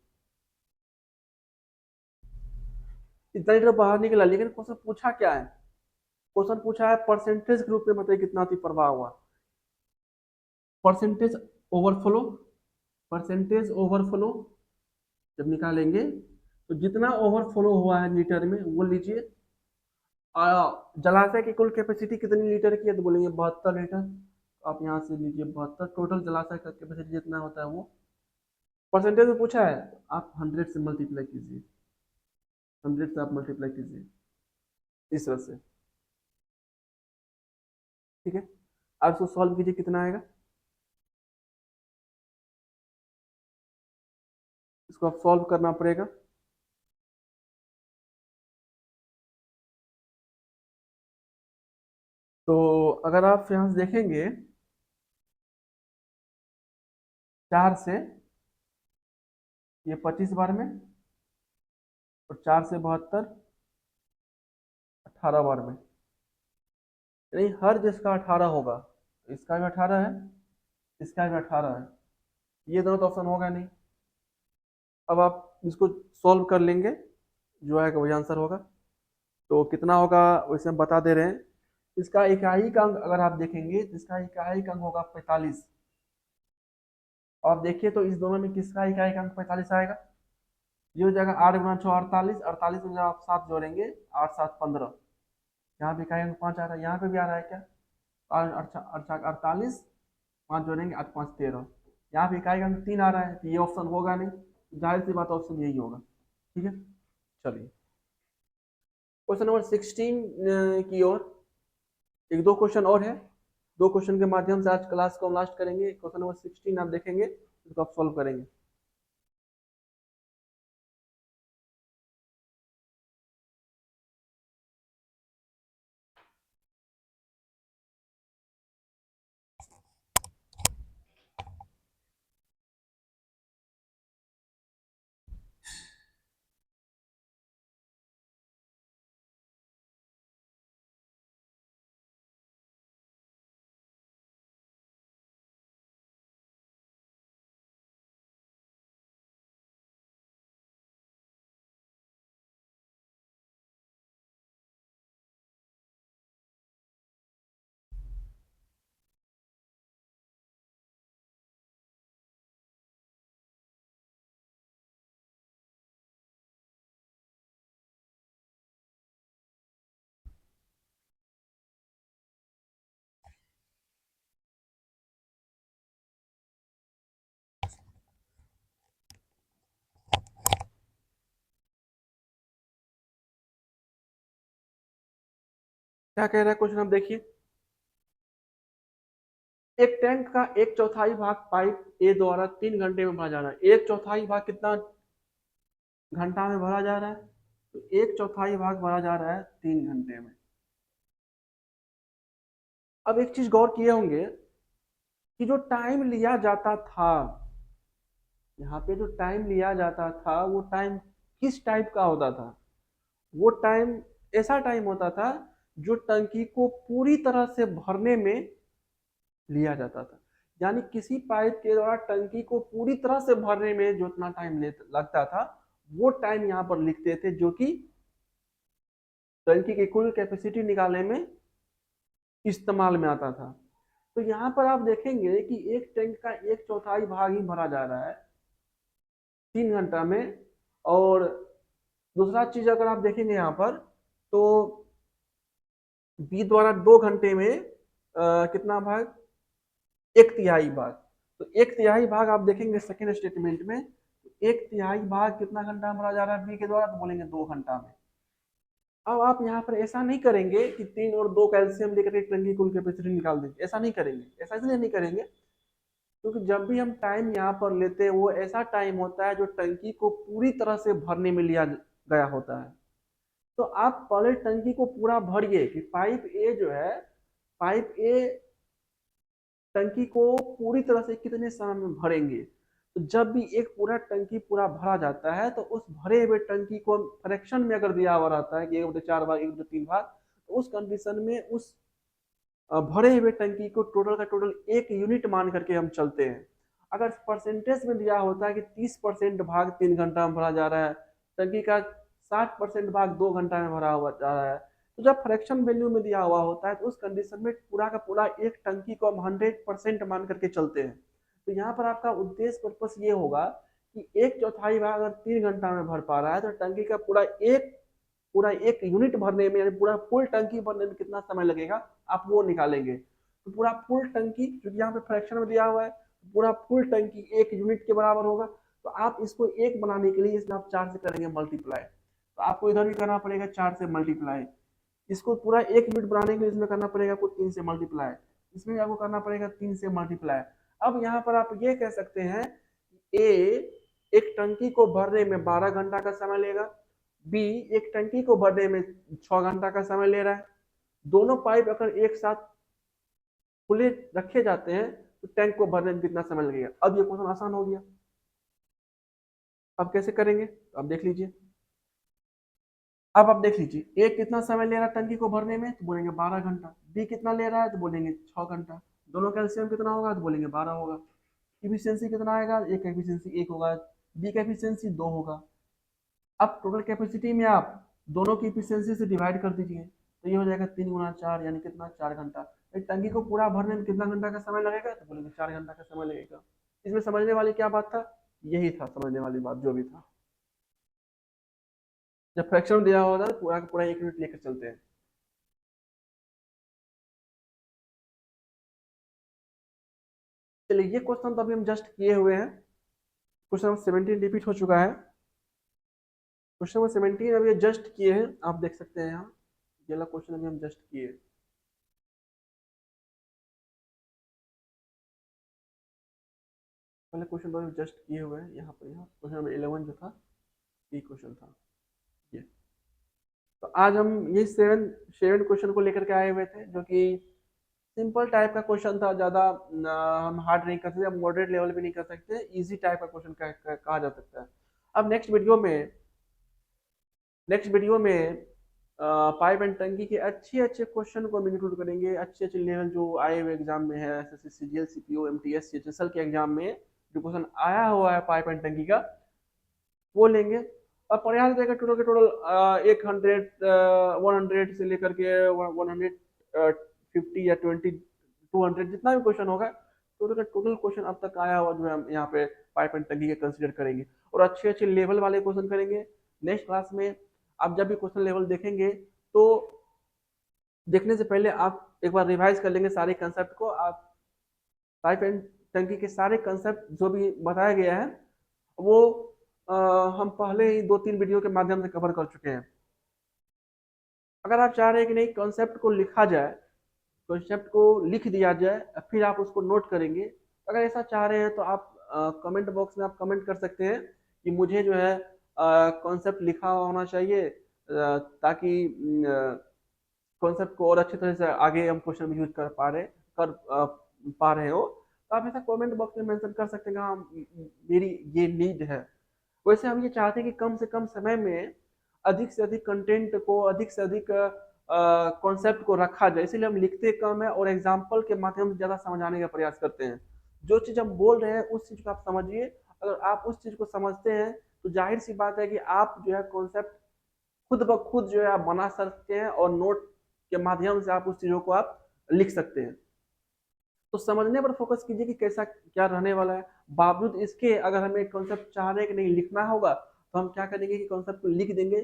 इतना लीटर बाहर निकला। लेकिन क्वेश्चन पूछा क्या है, क्वेश्चन पूछा है परसेंटेज के रूप में बताइए कितना अति प्रवाह हुआ। परसेंटेज ओवरफ्लो, परसेंटेज ओवरफ्लो जब निकालेंगे तो जितना ओवरफ्लो हुआ है लीटर में वो लीजिए। जलाशय की कुल कैपेसिटी कितनी लीटर की है तो बोलेंगे 72 लीटर। आप यहाँ से लीजिए 72, टोटल जलाशय का कैपेसिटी जितना होता है वो परसेंटेज में पूछा है, आप 100 से मल्टीप्लाई कीजिए। 100 से आप मल्टीप्लाई कीजिए इस तरह से, ठीक है। आप इसको सॉल्व कीजिए कितना आएगा, इसको आप सॉल्व करना पड़ेगा। तो अगर आप यहाँ से देखेंगे 4 से ये 25 बार में, और 4 से 72 18 बार में, यानी हर जिसका 18 होगा, इसका भी 18 है, इसका भी 18 है, ये दोनों तो ऑप्शन होगा नहीं। अब आप इसको सॉल्व कर लेंगे, जो आएगा वही आंसर होगा। तो कितना होगा वैसे हम बता दे रहे हैं। इसका इकाई का अंक अगर आप देखेंगे तो इसका इकाई का अंक होगा 45, और देखिए तो इस दोनों में किसका इकाई अंक 45 आएगा? ये हो जाएगा 8 गुना 6 48, 48 में जब आप 7 जोड़ेंगे 8 7 15, यहाँ पे इकाई अंक 5 आ रहा है, यहाँ पे भी आ रहा है क्या? अच्छा अच्छा 48, 5 जोड़ेंगे 8 5 13, यहाँ पे इकाई अंक 3 आ रहा है, तो ये ऑप्शन होगा नहीं, जाहिर सी बात ऑप्शन यही होगा। ठीक है, चलिए क्वेश्चन नंबर 16 की ओर। एक दो क्वेश्चन और है, दो क्वेश्चन के माध्यम से आज क्लास को हम लास्ट करेंगे। क्वेश्चन नंबर 16 आप देखेंगे, इसको आप सॉल्व करेंगे। क्या कह रहा है क्वेश्चन, आप देखिए। एक टैंक का एक चौथाई भाग पाइप ए द्वारा 3 घंटे में भरा जा रहा है। एक चौथाई भाग कितना घंटा में भरा जा रहा है? तो एक चौथाई भाग भरा जा रहा है 3 घंटे में। अब एक चीज गौर किए होंगे कि जो टाइम लिया जाता था, यहाँ पे जो टाइम लिया जाता था वो टाइम किस टाइप का होता था? वो टाइम ऐसा टाइम होता था जो टंकी को पूरी तरह से भरने में लिया जाता था। यानी किसी पाइप के द्वारा टंकी को पूरी तरह से भरने में जो इतना टाइम लगता था, वो टाइम यहाँ पर लिखते थे, जो कि टंकी की कुल कैपेसिटी निकालने में इस्तेमाल में आता था। तो यहाँ पर आप देखेंगे कि एक टैंक का एक चौथाई भाग ही भरा जा रहा है 3 घंटा में। और दूसरा चीज अगर आप देखेंगे यहाँ पर, तो बी द्वारा 2 घंटे में कितना भाग? एक तिहाई भाग। तो एक तिहाई भाग आप देखेंगे सेकेंड स्टेटमेंट में, तो एक तिहाई भाग कितना घंटा में भरा जा रहा है बी के द्वारा? तो बोलेंगे 2 घंटा में। अब आप यहाँ पर ऐसा नहीं करेंगे कि 3 और 2 कैल्शियम लेकर के टंकी कुल कैपेसिटी निकाल देंगे, ऐसा नहीं करेंगे। ऐसा इसलिए नहीं करेंगे क्योंकि जब भी हम टाइम यहाँ पर लेते हैं वो ऐसा टाइम होता है जो टंकी को पूरी तरह से भरने में लिया गया होता है। तो आप पहले टंकी को पूरा भरिए कि पाइप ए जो है, पाइप ए टंकी को पूरी तरह से कितने समय में भरेंगे। तो जब भी एक पूरा टंकी पूरा भरा जाता है तो उस भरे हुए टंकी को फ्रैक्शन में अगर दिया हुआ रहता है कि 1/4 भाग 1/3 भाग, तो उस कंडीशन में उस भरे हुए टंकी को टोटल का टोटल 1 यूनिट मान करके हम चलते हैं। अगर परसेंटेज में दिया होता है कि 30% भाग 3 घंटा में भरा जा रहा है, टंकी का 60% भाग 2 घंटा में भरा हुआ जा रहा है, तो जब फ्रैक्शन वैल्यू में दिया हुआ होता है तो उस कंडीशन में पूरा का पूरा एक टंकी को हम 100% मान करके चलते हैं। तो यहाँ पर आपका उद्देश्य पर्पस ये होगा कि एक चौथाई भाग अगर 3 घंटा में भर पा रहा है तो टंकी का पूरा एक यूनिट भरने में, यानी पूरा फुल टंकी भरने में कितना समय लगेगा, आप वो निकालेंगे। तो पूरा फुल टंकी, क्योंकि यहाँ पे फ्रैक्शन में दिया हुआ है, पूरा फुल टंकी 1 यूनिट के बराबर होगा। तो आप इसको 1 बनाने के लिए इसमें आप 4 से करेंगे मल्टीप्लाई, तो आपको इधर भी करना पड़ेगा 4 से मल्टीप्लाई। इसको पूरा 1 यूनिट बनाने के लिए इसमें करना पड़ेगा आपको 3 से मल्टीप्लाई, इसमें आपको करना पड़ेगा 3 से मल्टीप्लाई। अब यहाँ पर आप ये कह सकते हैं ए एक टंकी को भरने में 12 घंटा का समय लेगा, बी एक टंकी को भरने में 6 घंटा का समय ले रहा है। दोनों पाइप अगर एक साथ खुले रखे जाते हैं तो टैंक को भरने में कितना समय लगेगा? अब ये क्वेश्चन आसान हो गया। अब कैसे करेंगे तो अब देख लीजिए। अब आप देख लीजिए ए कितना समय ले रहा है टंकी को भरने में, तो बोलेंगे 12 घंटा। बी कितना ले रहा है तो बोलेंगे 6 घंटा। दोनों कैल्शियम कितना होगा तो बोलेंगे 12 होगा। इफिशियंसी कितना आएगा? ए का इफिशियंसी 1 होगा, बी का इफिशियंसी 2 होगा। अब टोटल कैपेसिटी में आप दोनों की इफिशियंसी से डिवाइड कर दीजिए, तो ये हो जाएगा 3 गुना 4, यानी कितना? 4 घंटा। एक टंकी को पूरा भरने में कितना घंटा का समय लगेगा तो बोलेंगे 4 घंटा का समय लगेगा। इसमें समझने वाली क्या बात था, यही था समझने वाली बात जो भी था। जब फ्रैक्शन दिया होता है पूरा का पूरा 1 मिनट लेकर चलते हैं। चलिए ये क्वेश्चन तो अभी हम जस्ट किए हुए हैं, क्वेश्चन नंबर 17 रिपीट हो चुका है। क्वेश्चन नंबर 17 अभी जस्ट किए हैं, आप देख सकते हैं यहाँ, ये वाला क्वेश्चन अभी हम जस्ट किए। पहले क्वेश्चन तो जस्ट किए हुए हैं यहाँ पर, यहाँ क्वेश्चन नंबर 11 जो था ये क्वेश्चन था ये। तो आज हम ये सेवन सेवन क्वेश्चन को लेकर के आए हुए थे, जो कि सिंपल टाइप का क्वेश्चन था, ज्यादा हम हार्ड नहीं कर सकते, मॉडरेट लेवल भी नहीं कर सकते, इजी टाइप का क्वेश्चन कहा जा सकता है। अब नेक्स्ट वीडियो में पाइप एंड टंकी के अच्छे अच्छे क्वेश्चन को हम इंक्लूड करेंगे, अच्छे अच्छे लेवल जो आए हुए एग्जाम में है, SSC CGL CPO MTS CHSL के एग्जाम में जो क्वेश्चन आया हुआ है पाइप एंड टंकी का, वो लेंगे। और प्रयास रहेगा टोटल के टोटल 100 से लेकर के 150 या 200 जितना भी क्वेश्चन होगा, टोटल का टोटल क्वेश्चन अब तक आया हुआ जो है हम यहाँ पे पाइप एंड टंकी के कंसिडर करेंगे, और अच्छे अच्छे लेवल वाले क्वेश्चन करेंगे। नेक्स्ट क्लास में आप जब भी क्वेश्चन लेवल देखेंगे तो देखने से पहले आप एक बार रिवाइज कर लेंगे सारे कंसेप्ट को। आप पाइप एंड टंकी के सारे कंसेप्ट जो भी बताया गया है वो अ, हम पहले ही 2-3 वीडियो के माध्यम से कवर कर चुके हैं। अगर आप चाह रहे हैं कि नहीं कॉन्सेप्ट को लिखा जाए, कॉन्सेप्ट को लिख दिया जाए फिर आप उसको नोट करेंगे, अगर ऐसा चाह रहे हैं तो आप कमेंट बॉक्स में आप कमेंट कर सकते हैं कि मुझे जो है कॉन्सेप्ट लिखा होना चाहिए, ताकि कॉन्सेप्ट को और अच्छी तरह से आगे हम क्वेश्चन में यूज कर पा रहे हो, तो आप ऐसा कमेंट बॉक्स में मेंशन कर सकते हैं कि हाँ मेरी ये नीड है। वैसे हम ये चाहते हैं कि कम से कम समय में अधिक से अधिक कंटेंट को, अधिक से अधिक कॉन्सेप्ट को रखा जाए, इसीलिए हम लिखते कम है और एग्जाम्पल के माध्यम से ज़्यादा समझाने का प्रयास करते हैं। जो चीज़ हम बोल रहे हैं उस चीज़ को आप समझिए, अगर आप उस चीज़ को समझते हैं तो जाहिर सी बात है कि आप जो है कॉन्सेप्ट खुद ब खुद जो है आप बना सकते हैं, और नोट के माध्यम से आप उस चीज़ों को आप लिख सकते हैं। तो समझने पर फोकस कीजिए कि कैसा क्या रहने वाला है। बावजूद इसके अगर हमें कॉन्सेप्ट चाह रहे हैं कि नहीं लिखना होगा, तो हम क्या करेंगे कि कॉन्सेप्ट को लिख देंगे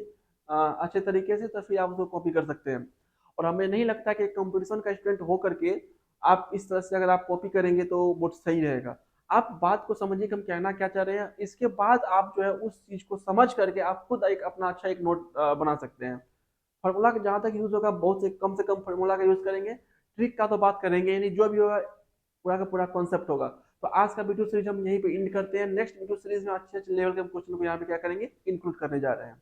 अच्छे तरीके से, तो फिर आप उसको कॉपी कर सकते हैं। और हमें नहीं लगता कि कंपटीशन का स्टूडेंट हो करके आप इस तरह से अगर आप कॉपी करेंगे तो बहुत सही रहेगा। आप बात को समझिए कि हम कहना क्या चाह रहे हैं, इसके बाद आप जो है उस चीज को समझ करके आप खुद एक अपना अच्छा एक नोट बना सकते हैं। फार्मूला का जहाँ तक यूज होगा बहुत से कम फार्मूला का यूज करेंगे, ट्रिक का तो बात करेंगे, यानी जो भी होगा पूरा का पूरा कॉन्सेप्ट होगा। तो आज का वीडियो सीरीज हम यहीं पे एंड करते हैं, नेक्स्ट वीडियो सीरीज में अच्छे अच्छे लेवल के क्वेश्चन को यहाँ पे क्या करेंगे इंक्लूड करने जा रहे हैं।